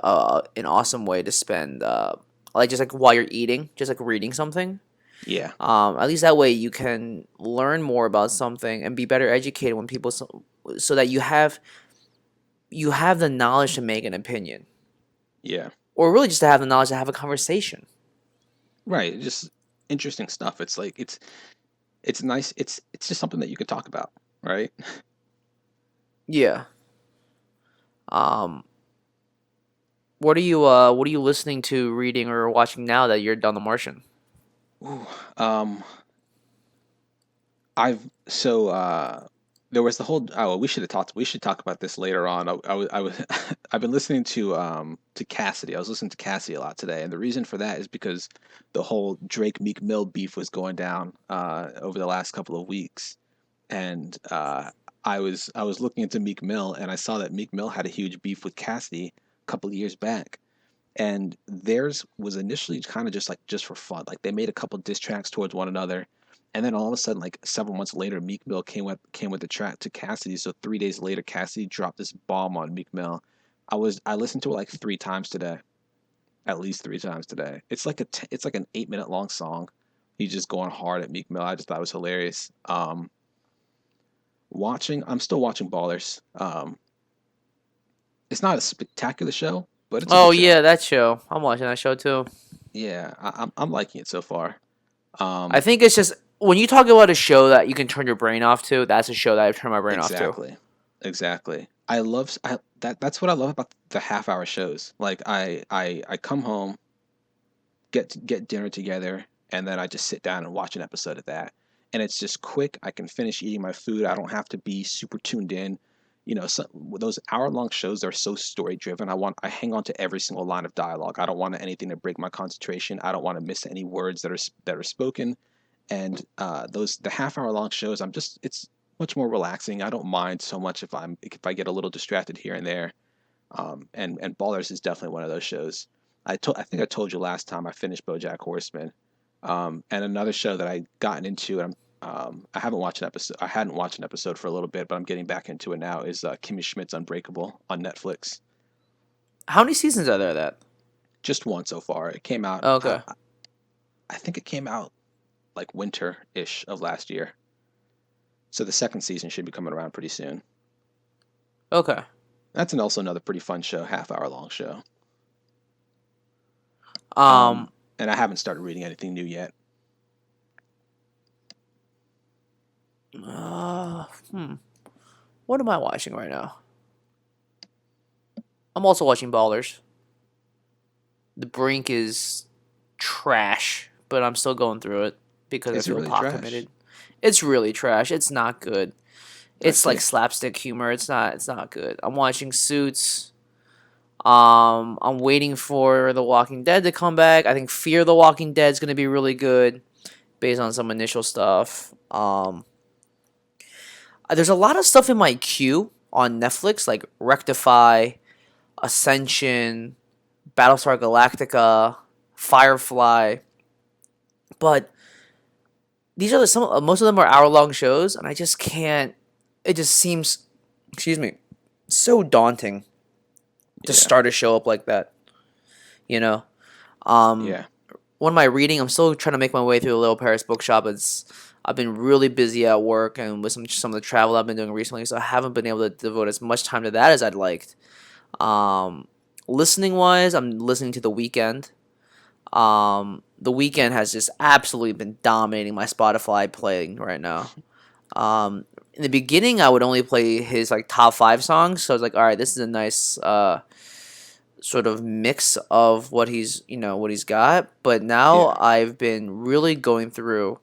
an awesome way to spend like just like while you're eating, just like reading something. Yeah. At least that way you can learn more about something and be better educated when people so that you have the knowledge to make an opinion, Yeah. or really just to have the knowledge to have a conversation. Right. Just interesting stuff. It's like it's nice. It's just something that you could talk about, right? Yeah. Um, what are you listening to, reading, or watching now that you're done The Martian? Ooh, I've so there was the whole oh we should talk about this later on. I was I've been listening to Cassidy. I was listening to Cassidy a lot today, and the reason for that is because the whole Drake Meek Mill beef was going down over the last couple of weeks. And I was looking into Meek Mill, and I saw that Meek Mill had a huge beef with Cassidy a couple of years back, and theirs was initially kind of just like just for fun. Like they made a couple diss tracks towards one another, and then all of a sudden, like several months later, Meek Mill came with the track to Cassidy. So 3 days later, Cassidy dropped this bomb on Meek Mill. I listened to it like 3 times today, at least 3 times today. It's like an 8 minute long song. He's just going hard at Meek Mill. I just thought it was hilarious. I'm still watching Ballers. It's not a spectacular show, but it's a Oh good show. yeah, that show. I'm watching that show too. Yeah, I'm liking it so far. I Um, think it's just when you talk about a show that you can turn your brain off to, that's a show that I've turned my brain off to. exactly, exactly. That's what I love about the half hour shows. Like I come home, get dinner together, and then I just sit down and watch an episode of that. And it's just quick. I can finish eating my food. I don't have to be super tuned in. You know, those hour long shows are so story driven. I hang on to every single line of dialogue. I don't want anything to break my concentration. I don't want to miss any words that are spoken. And those the half hour long shows, it's much more relaxing. I don't mind so much if I get a little distracted here and there. And Ballers is definitely one of those shows. I think I told you last time I finished BoJack Horseman. And another show that I gotten into, and I haven't watched an episode. I hadn't watched an episode for a little bit, but I'm getting back into it now. Is Kimmy Schmidt's Unbreakable on Netflix? How many seasons are there of that? Just one so far. It came out. Okay. I think it came out like winter ish of last year. So the second season should be coming around pretty soon. Okay. That's also another pretty fun show, half hour long show. Um And I haven't started reading anything new yet. uh, hmm. What am I watching right now? I'm also watching Ballers. The Brink is trash, but I'm still going through it because I Is it feel really pot trash? committed. It's really trash. It's not good. I It's like see. slapstick humor. It's not good. I'm watching Suits. I'm waiting for The Walking Dead to come back. I think Fear the Walking Dead is going to be really good based on some initial stuff. There's a lot of stuff in my queue on Netflix like Rectify, Ascension, Battlestar Galactica, Firefly, but these are most of them are hour long shows, and I just can't. It just seems, excuse me, so daunting to Yeah. start a show up like that. You know, um, Yeah. what am I reading? I'm still trying to make my way through the Little Paris bookshop. It's I've been really busy at work and with some of the travel I've been doing recently, so I haven't been able to devote as much time to that as I'd liked. Um, Listening wise, I'm listening to The Weekend. The Weekend has just absolutely been dominating my Spotify playing right now. In the beginning, I would only play his like top five songs, so I was like, all right, this is a nice sort of mix of what he's got. But now Yeah. I've been really going through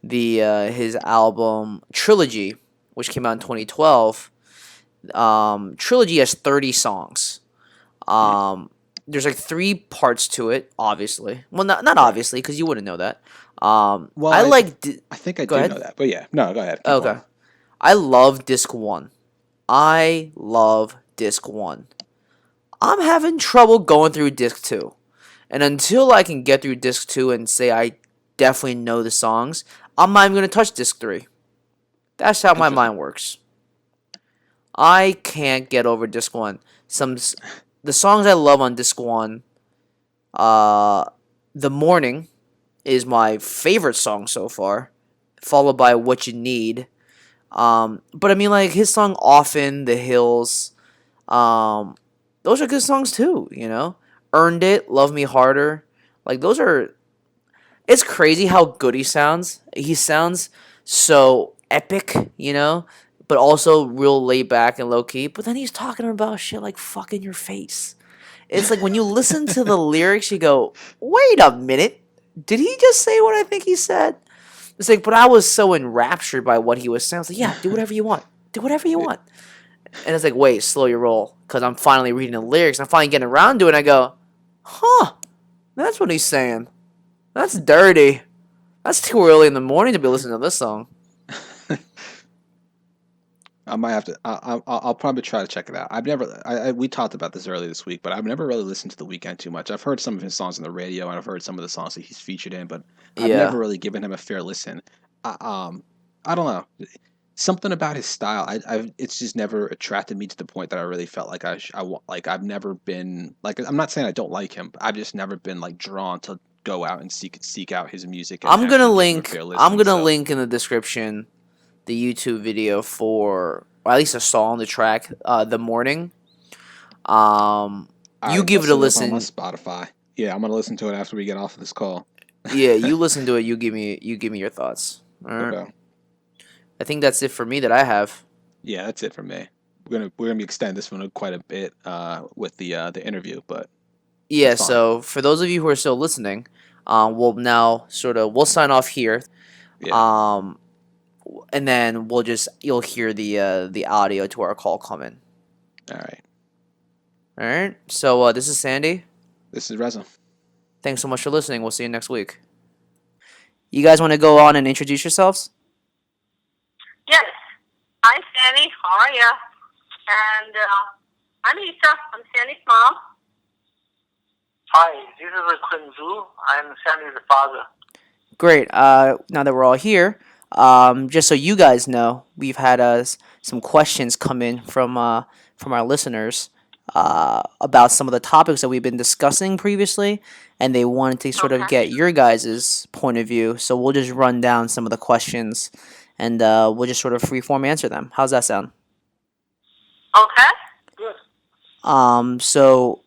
the his album Trilogy, which came out in 2012. Trilogy has 30 songs. Hmm. Um, there's like three parts to it, obviously. Well, not Right. obviously, because you wouldn't know that. Well, I like. I think I Go do ahead. know that, but yeah, no, go ahead, keep Okay. going. I love Disc One. I love Disc One. I'm having trouble going through Disc Two, and until I can get through Disc Two and say I definitely know the songs, I'm not even gonna touch Disc Three. That's how my Interesting. mind works. I can't get over Disc One. The songs I love on Disc One. Uh, The Morning is my favorite song so far, followed by What You Need. But I mean, like his song "Often," "The Hills," um, those are good songs too. "Earned It," "Love Me Harder," like those are. It's crazy how good he sounds. He sounds so epic, but also real laid back and low key. But then he's talking about shit like "fucking your face." It's like when you listen to the lyrics, you go, "Wait a minute, did he just say what I think he said?" It's like, but I was so enraptured by what he was saying. I was like, "Yeah, do whatever you want, do whatever you want." And it's like, wait, slow your roll, because I'm finally reading the lyrics. I'm finally getting around to it. And I go, "Huh, that's what he's saying. That's dirty. That's too early in the morning to be listening to this song." I might have to. I'll probably try to check it out. I've never. We talked about this earlier this week, but I've never really listened to The Weeknd too much. I've heard some of his songs on the radio, and I've heard some of the songs that he's featured in, but I've Yeah, never really given him a fair listen. I, I don't know. Something about his style. It's just never attracted me to the point that I really felt like like I've never been like. I'm not saying I don't like him, but I've just never been like drawn to go out and seek out his music and I'm gonna actually give him a link. fair I'm listen. gonna So link in the description the YouTube video for, or at least a song, the track, "The Morning." all You right, give it a bust it up on my listen. Spotify. Yeah, I'm gonna listen to it after we get off of this call. Yeah, you listen to it. You give me your thoughts. All right. Okay. I think that's it for me that I have. Yeah, that's it for me. We're gonna be extend this one quite a bit with the interview, but Yeah. that's fine. So for those of you who are still listening, we'll sign off here. Yeah. Um, and then you'll hear the audio to our call come in. All right. All right. So this is Sandy. This is Reza. Thanks so much for listening. We'll see you next week. You guys want to go on and introduce yourselves? Yes. Hi, Sandy. How are you? And I'm Lisa. I'm Sandy's mom. Hi, this is Kun Zhu. I'm Sandy's father. Great. Now that we're all here, just so you guys know, we've had some questions come in from our listeners about some of the topics that we've been discussing previously, and they wanted to sort of Okay. get your guys' point of view. So we'll just run down some of the questions, and we'll just sort of freeform answer them. How's that sound? Okay. Good. So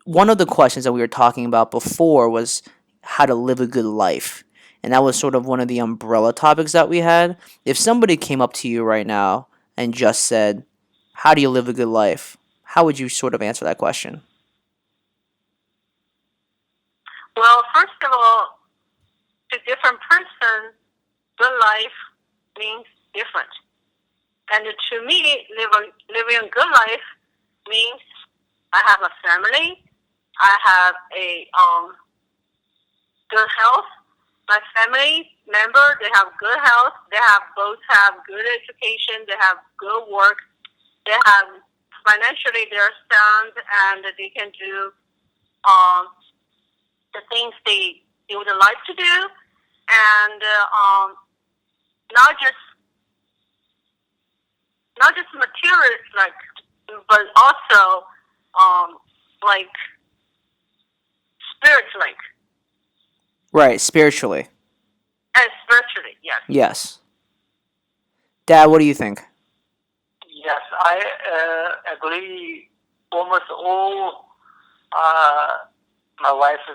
one of the questions that we were talking about before was how to live a good life. And that was sort of one of the umbrella topics that we had. If somebody came up to you right now and just said, "How do you live a good life?" How would you sort of answer that question? Well, first of all, to different person, good life means different. And to me, living a good life means I have a family, I have a good health. My family member, they have good health. They both have good education. They have good work. They have financially they're sound and they can do the things they would like to do, and not just materials like but also like spiritually Right, spiritually. and spiritually. Yes. Yes. Dad, what do you think? Yes, I agree almost all my wife's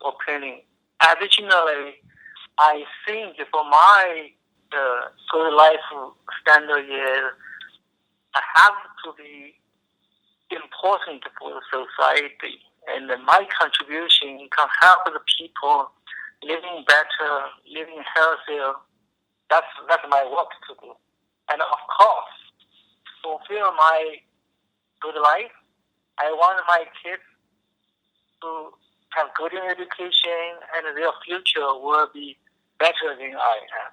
opinion. Additionally, I think for my good life standard is I have to be important for the society, and my contribution can help the people living better, living healthier. That's my work to do, and of course, fulfill my good life. I want my kids to have good education, and their future will be better than I am.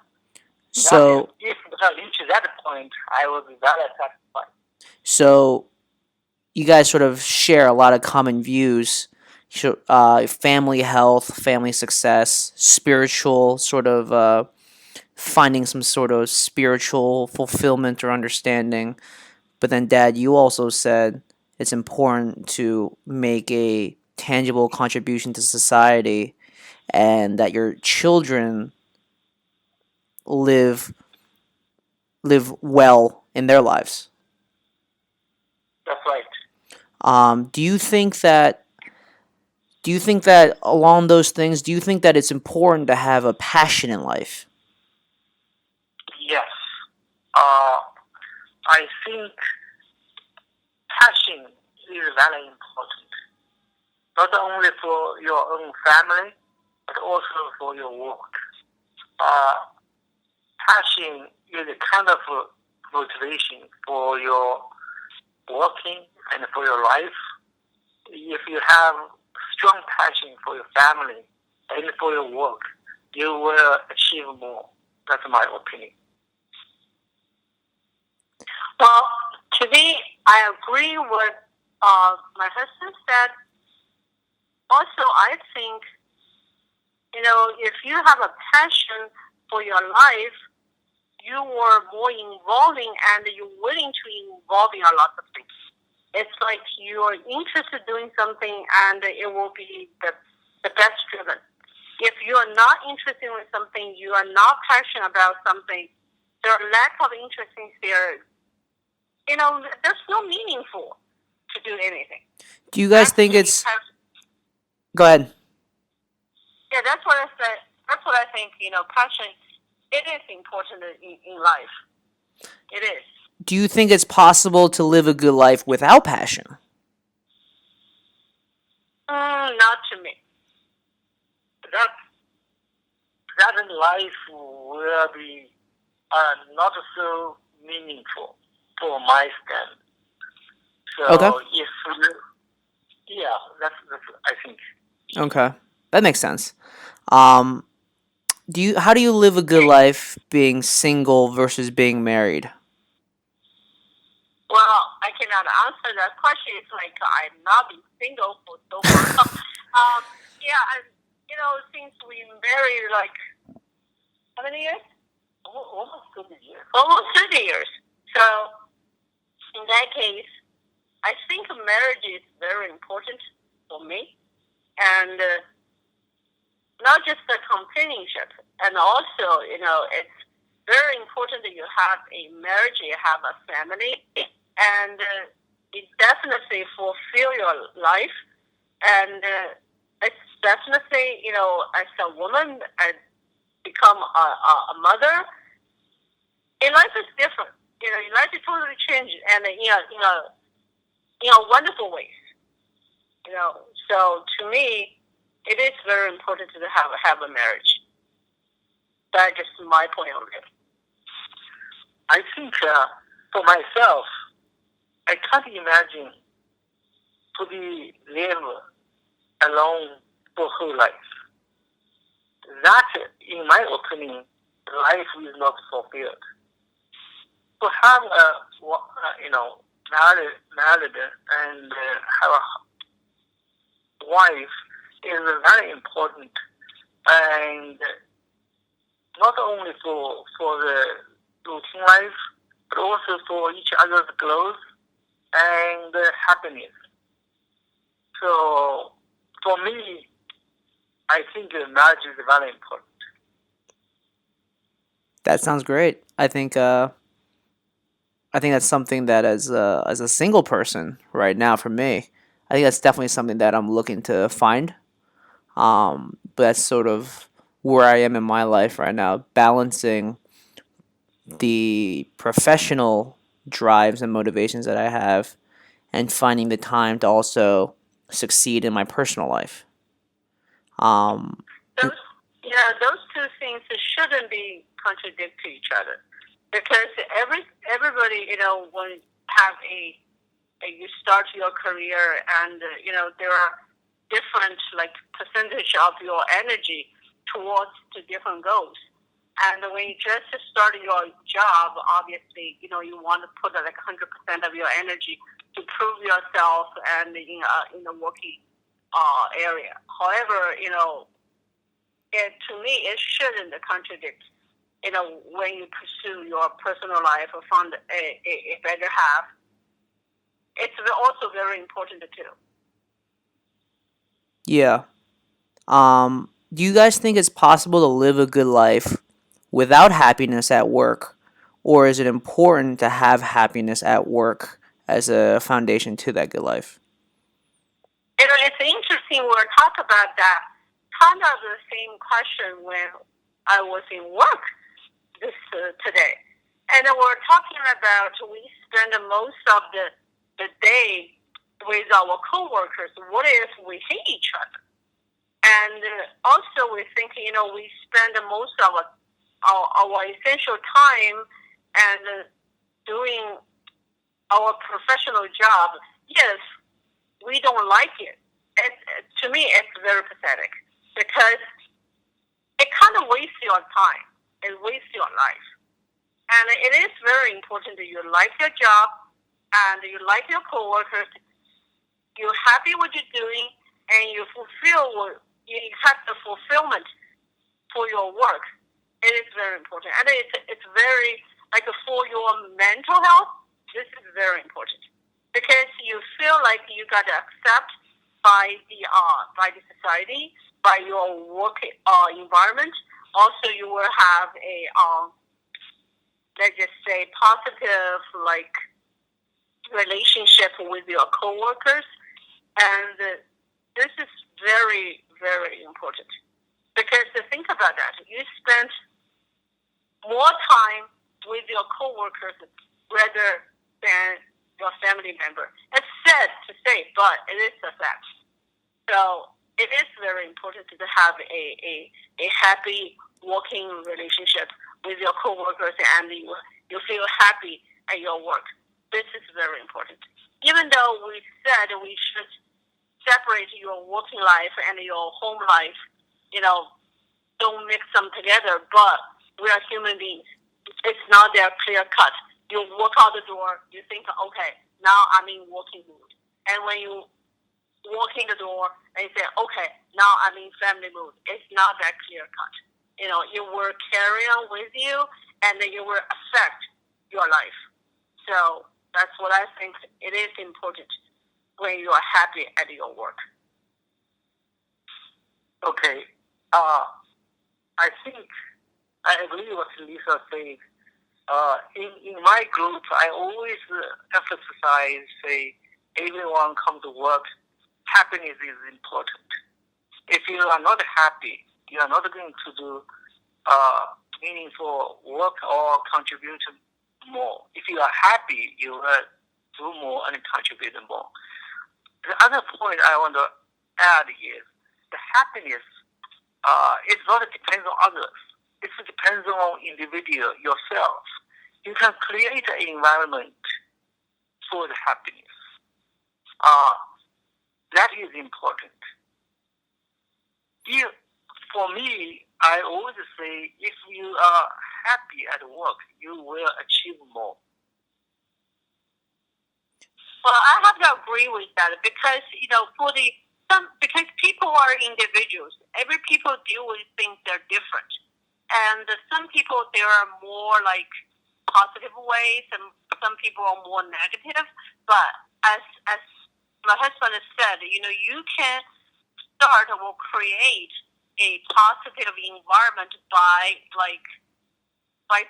So, if I reach that point, I will be very satisfied. so you guys sort of share a lot of common views. Family health, family success, spiritual sort of finding some sort of spiritual fulfillment or understanding. But then, Dad, you also said it's important to make a tangible contribution to society and that your children live well in their lives. That's right. Do you think that along those things, do you think that it's important to have a passion in life? Yes. I think passion is very important, not only for your own family, but also for your work. Passion is a kind of motivation for your working and for your life. If you have strong passion for your family and for your work, you will achieve more. That's my opinion. Well, to me, I agree with my husband said. Also, I think, if you have a passion for your life, you are more involving and you're willing to involve in a lot of things. It's like you're interested in doing something and it will be the best driven. If you are not interested in something, you are not passionate about something, there are lack of interest in there. There's no meaningful to do anything. Do you guys think it's... Go ahead. Yeah, that's what I said. That's what I think, passion, it is important in life. It is. Do you think it's possible to live a good life without passion? Not to me. That life will be not so meaningful for my stand. So Okay. that's I think. Okay, that makes sense. How do you live a good life being single versus being married? Well, I cannot answer that question. It's like I've not been single for so long. Yeah, and since we married, like how many years? Almost 30 years. Almost 30 years. So in that case, I think marriage is very important for me, and not just the companionship, and also it's very important that you have a marriage, you have a family, and it definitely fulfill your life, and it's definitely as a woman and become a mother. In life is different. Your life is totally changed, and in a wonderful ways. So to me, it is very important to have a marriage. That's just my point of view. I think for myself, I can't imagine to be live alone for whole life. That, in my opinion, life is not fulfilled. To have married and have a wife is very important, and not only for the routine life, but also for each other's growth and happiness. So for me, I think marriage is very important. That sounds great. I think that's something that as a single person right now for me, I think that's definitely something that I'm looking to find. But that's sort of where I am in my life right now, balancing the professional drives and motivations that I have and finding the time to also succeed in my personal life. Um, Those, yeah, those two things shouldn't be contradict to each other, because everybody, when have you start your career, and there are different like percentage of your energy towards to different goals. And when you just start your job, obviously, you want to put like 100% of your energy to prove yourself and in the working area. However, to me, it shouldn't contradict. When you pursue your personal life or find a better half, it's also very important too. yeah. Do you guys think it's possible to live a good life without happiness at work, or is it important to have happiness at work as a foundation to that good life? It's interesting we're talking about that. Kind of the same question when I was in work this today, and we're talking about we spend most of the day with our coworkers. What if we hate each other? And also we think we spend most of our essential time and doing our professional job. Yes, we don't like it. To me, it's very pathetic, because it kind of wastes your time. It wastes your life. And it is very important that you like your job and you like your coworkers. You're happy what you're doing, and you have the fulfillment for your work. It is very important. And it's very, like, for your mental health, this is very important, because you feel like you got to accept by the society, by your work environment. Also, you will have a let's just say positive like relationship with your coworkers, and this is very, very important, because to think about that, you spend more time with your coworkers rather than your family member. It's sad to say, but it is a fact. So it is very important to have a happy working relationship with your coworkers, and you feel happy at your work. This is very important. Even though we said we should separate your working life and your home life, don't mix them together, but we are human beings. It's not that clear cut. You walk out the door, you think, okay, now I'm in working mood. And when you walk in the door and you say, okay, now I'm in family mood, it's not that clear cut. It will carry on with you, and it will affect your life. So that's what I think. It is important when you are happy at your work. Okay. I think I agree with what Lisa said. In my group, I always emphasize, say, everyone come to work, happiness is important. If you are not happy, you are not going to do meaningful work or contribute more. If you are happy, you will do more and contribute more. The other point I want to add is the happiness. It not depends on others. It depends on individual yourself. You can create an environment for the happiness. That is important. For me, I always say, if you are happy at work, you will achieve more. Well, I have to agree with that, because because people are individuals. Every people deal with things that are different, and some people there are more like positive ways, and some people are more negative. But as my husband said, you can start or create a positive environment by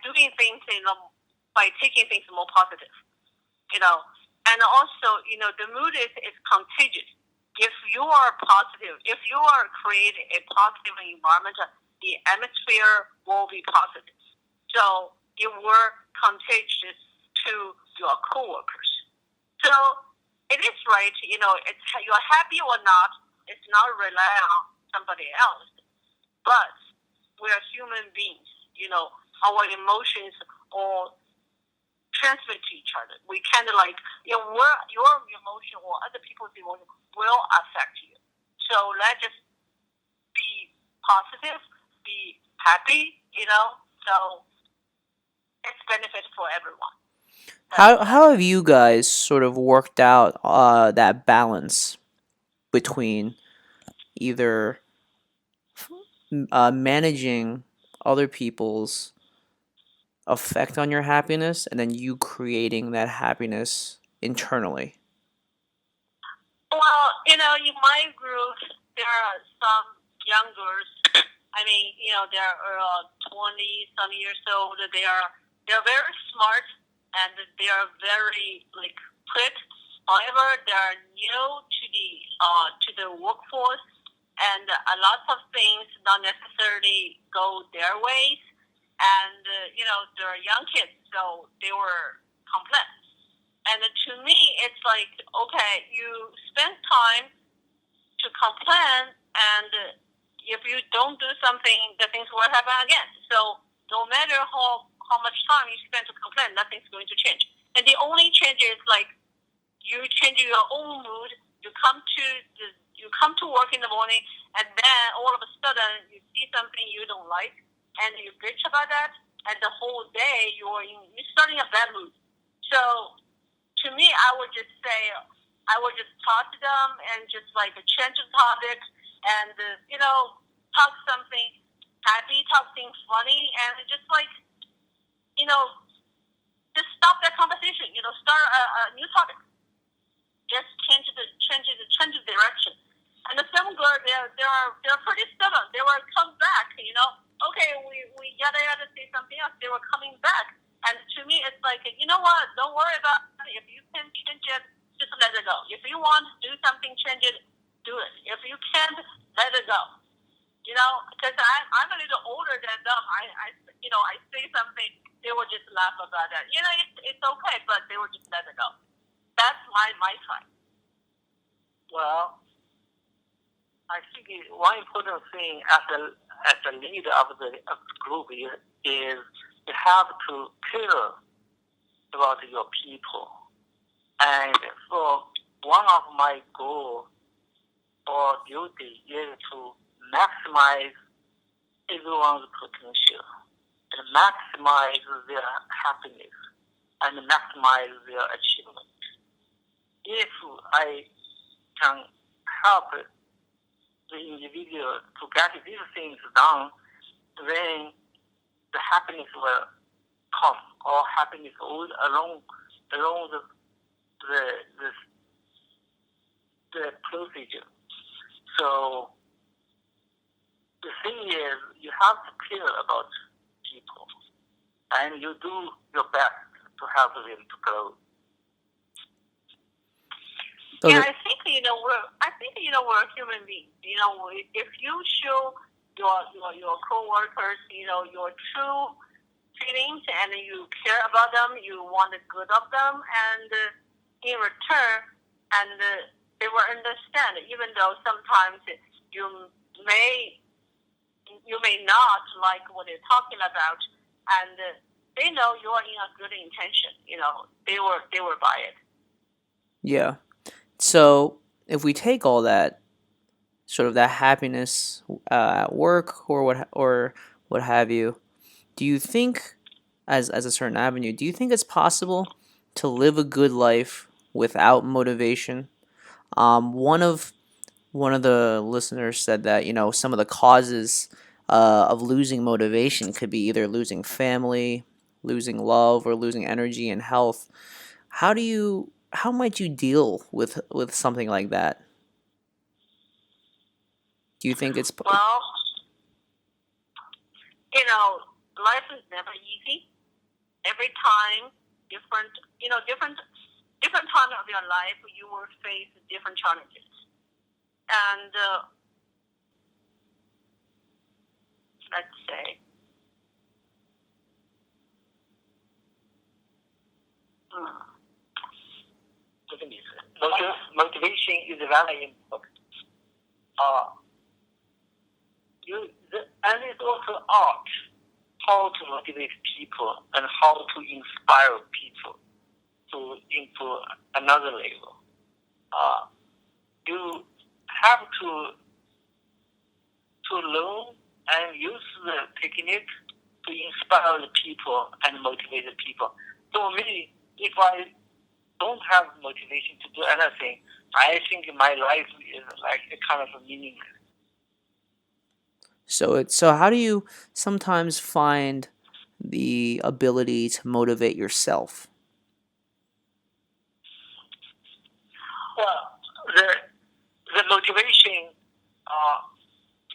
doing things, by taking things more positive, and also, the mood is contagious. If you are positive, if you are creating a positive environment, the atmosphere will be positive. So it will contagious to your coworkers. So it is right, it's you're happy or not, it's not rely on somebody else. But we are human beings, our emotions all transmit to each other. We kind of your emotion or other people's emotion will affect you. So let's just be positive, be happy, so it's benefit for everyone. How have you guys sort of worked out that balance between either managing other people's effect on your happiness and then you creating that happiness internally? Well, in my group, there are some young girls. I mean, they're 20 some years old. They're very smart and they are very quick. However, they are new to the workforce, and a lot of things not necessarily go their ways. And they're young kids, so they were complex. And to me, it's like, okay, you spend time to complain, and if you don't do something, the things will happen again. So no matter how much time you spend to complain, nothing's going to change. And the only change is you change your own mood. You come to work in the morning, and then all of a sudden you see something you don't like, and you bitch about that, and the whole day you're starting a bad mood. So to me, I would just talk to them and just change the topic and talk something happy, talk things funny, and just just stop that conversation. Start a new topic. Just change the direction. And the some girls, they're pretty stubborn. They will come back. Okay, we yada say something else. They were coming back. And to me, it's you know what? Don't worry about it. If you can change it, just let it go. If you want to do something, change it, do it. If you can't, let it go. Because I'm a little older than them. I say something, they will just laugh about that. It's okay, but they will just let it go. That's my try. Well, I think one important thing as a leader of the group is you have to care about your people. And so one of my goals or duty is to maximize everyone's potential and maximize their happiness and maximize their achievement. If I can help the individual to get these things done, then the happiness will come, or happiness will along the procedure. So the thing is, you have to care about people, and you do your best to help them to grow. Yeah, I think we're human beings. If you show your coworkers, your true feelings, and you care about them, you want the good of them, and in return, and they will understand. Even though sometimes you may not like what they're talking about, and they know you are in a good intention. They will buy it. Yeah. So if we take all that, sort of that happiness at work or what have you, do you think, as a certain avenue, do you think it's possible to live a good life without motivation? One of the listeners said that some of the causes of losing motivation could be either losing family, losing love, or losing energy and health. How do you how might you deal with something like that? Do you think it's Well, life is never easy. Every time, different, different time of your life, you will face different challenges. And let's say, motivation is very important. And it's also art, how to motivate people and how to inspire people to into another level. You have to learn and use the technique to inspire the people and motivate the people. So me, if I don't have motivation to do anything, I think my life is like a kind of meaningless. so how do you sometimes find the ability to motivate yourself? Well, the motivation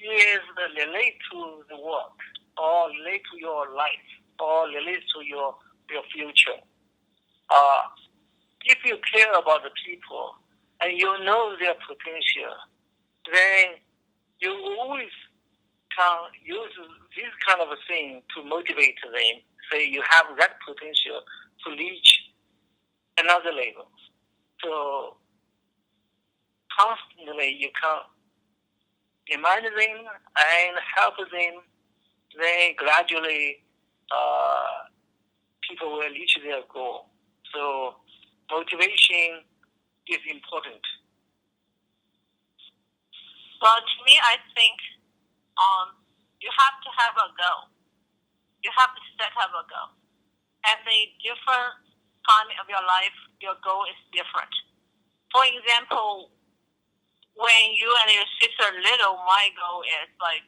is relate to the work, or relate to your life, or relate to your future. Uh, if you care about the people and you know their potential, then you always can use this kind of a thing to motivate them. Say you have that potential to reach another level. So constantly you can remind them and help them. Then gradually, people will reach their goal. So motivation is important. well, to me, I think you have to have a goal. You have to set up a goal. Every different time of your life, your goal is different. For example, when you and your sister are little, my goal is like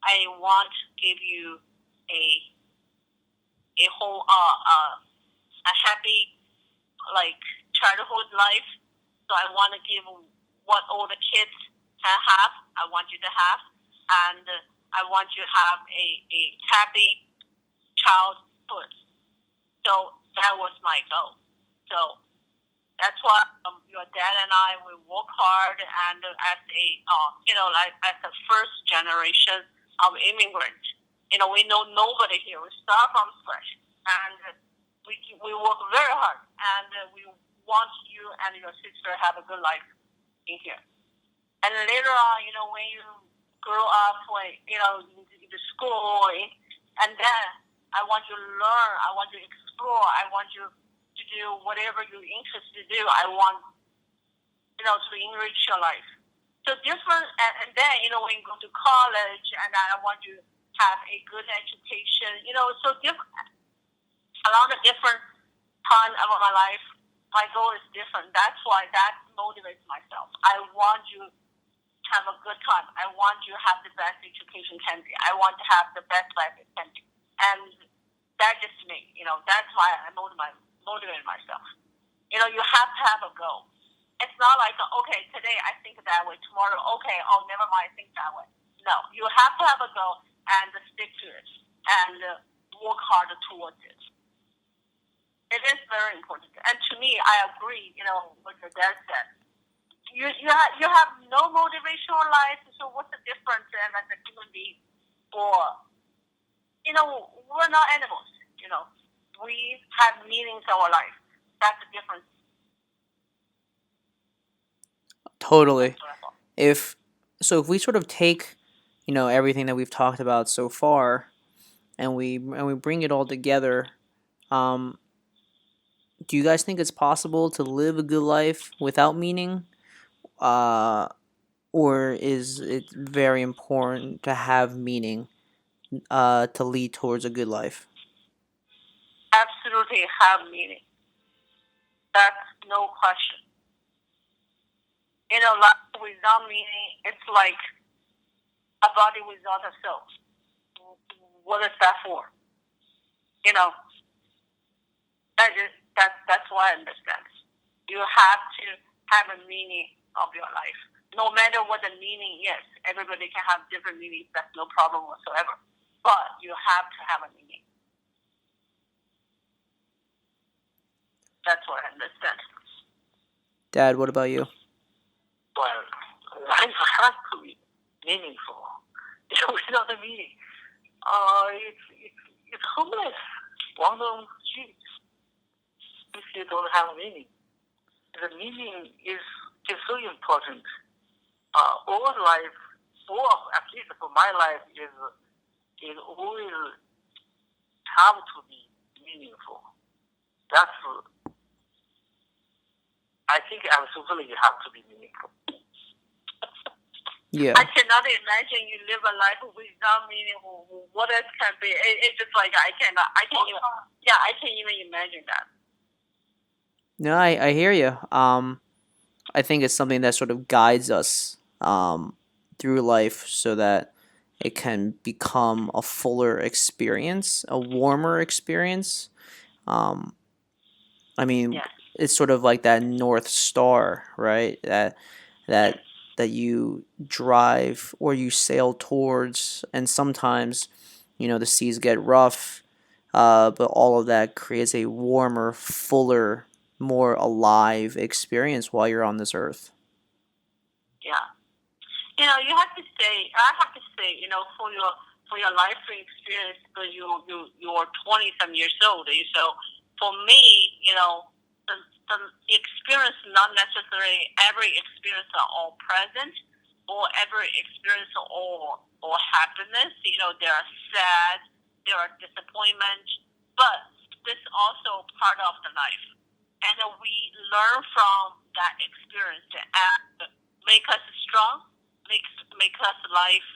I want to give you a whole a happy like childhood life. So I want to give what all the kids can have. I want you to have, and I want you to have a happy childhood. So that was my goal. So that's why your dad and I we work hard, and as a like as the first generation of immigrants, we know nobody here. We start from scratch, and we work very hard, and we want you and your sister have a good life in here. And later on, when you grow up, when in the school, and then I want you to learn, I want you to explore, I want you to do whatever you're interested to do. I want to enrich your life. So different, and then when you go to college, and I want you to have a good education. So different. Along the different time of my life, my goal is different. That's why that motivates myself. I want you to have a good time. I want you to have the best education can be. I want to have the best life it can be. And that's just me. That's why I motivate myself. You have to have a goal. It's not like, okay, today I think that way, tomorrow, okay, oh, never mind, think that way. No, you have to have a goal and stick to it and work harder towards it. It is very important. And to me, I agree, what your dad said. You have no motivation in life, so what's the difference as a human being? Or, we're not animals, We have meanings in our life. That's the difference. Totally. If we sort of take, everything that we've talked about so far, and we bring it all together, do you guys think it's possible to live a good life without meaning? Or is it very important to have meaning to lead towards a good life? Absolutely have meaning. That's no question. Life without meaning, it's like a body without a soul. What is that for? That's what I understand. You have to have a meaning of your life. No matter what the meaning is, everybody can have different meanings. That's no problem whatsoever. But you have to have a meaning. That's what I understand. Dad, what about you? Well, life has to be meaningful. Without a meaning, it's homeless. 王东去 if you don't have a meaning. The meaning is so important. All life, at least for my life, is always have to be meaningful. That's, I think absolutely you have to be meaningful. Yeah. I cannot imagine you live a life without meaning. What else can be? It's just like I can't even imagine that. No, I hear you. I think it's something that sort of guides us through life so that it can become a fuller experience, a warmer experience. I mean, Yes. it's sort of like that North Star, right? That you drive or you sail towards, and sometimes, the seas get rough, but all of that creates a warmer, fuller, more alive experience while you're on this earth. Yeah. I have to say, for your life experience, because you're 20 some years old. So for me, the experience not necessarily every experience are all present, or every experience are all happiness. There are sad, there are disappointment, but this is also part of the life, and we learn from that experience and make us strong, make us life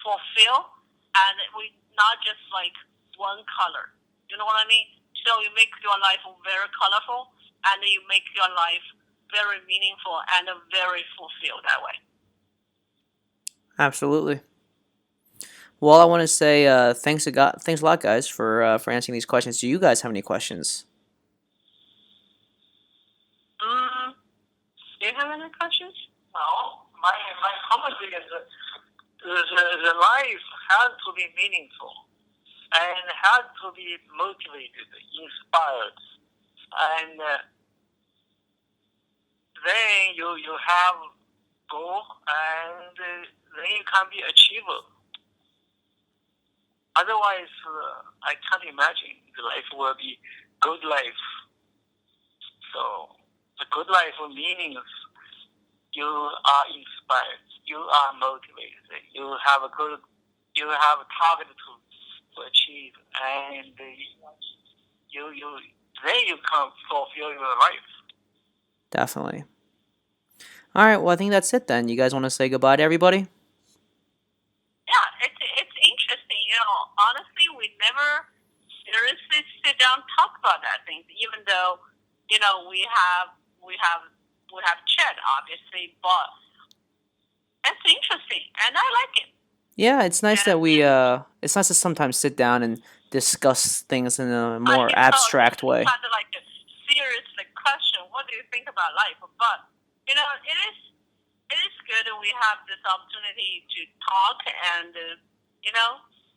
fulfill, and we not just like one color. You know what I mean? So you make your life very colorful, and you make your life very meaningful and very fulfilled that way. Absolutely. Well, I want to say thanks a lot, guys, for answering these questions. Do you guys have any questions? Do you have any questions? No, my comment is the life has to be meaningful and has to be motivated, inspired, and then you have goal, and then you can be achievable. Otherwise, I can't imagine the life will be good life. So the good life means you are inspired, you are motivated, you have a target to achieve, and then you can fulfill your life. Definitely. All right. Well, I think that's it then. You guys want to say goodbye to everybody? Yeah, it's interesting. Honestly, we never seriously sit down and talk about that thing. Even though, we have chat obviously, but it's interesting and I like it. Yeah, it's nice that it's nice to sometimes sit down and discuss things in a more abstract way. Kind of like a serious question. What do you think about life? But it is good that we have this opportunity to talk, and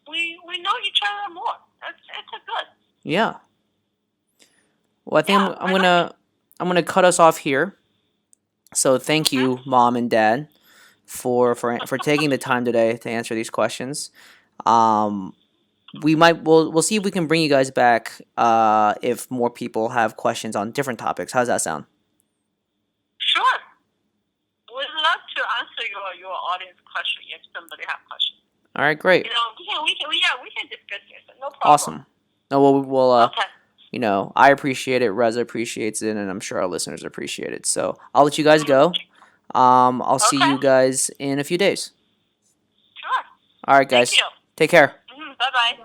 we know each other more. It's good. Yeah. Well, I think I'm gonna cut us off here. So thank you, Mom and Dad, for taking the time today to answer these questions. We'll see if we can bring you guys back if more people have questions on different topics. How's that sound? Sure. We'd love to answer your audience question if somebody have questions. All right, great. We can discuss it. No problem. Awesome. No, we'll Okay. I appreciate it. Reza appreciates it, and I'm sure our listeners appreciate it. So I'll let you guys go. I'll see you guys in a few days. Sure. All right, guys. Thank you. Take care. Bye-bye.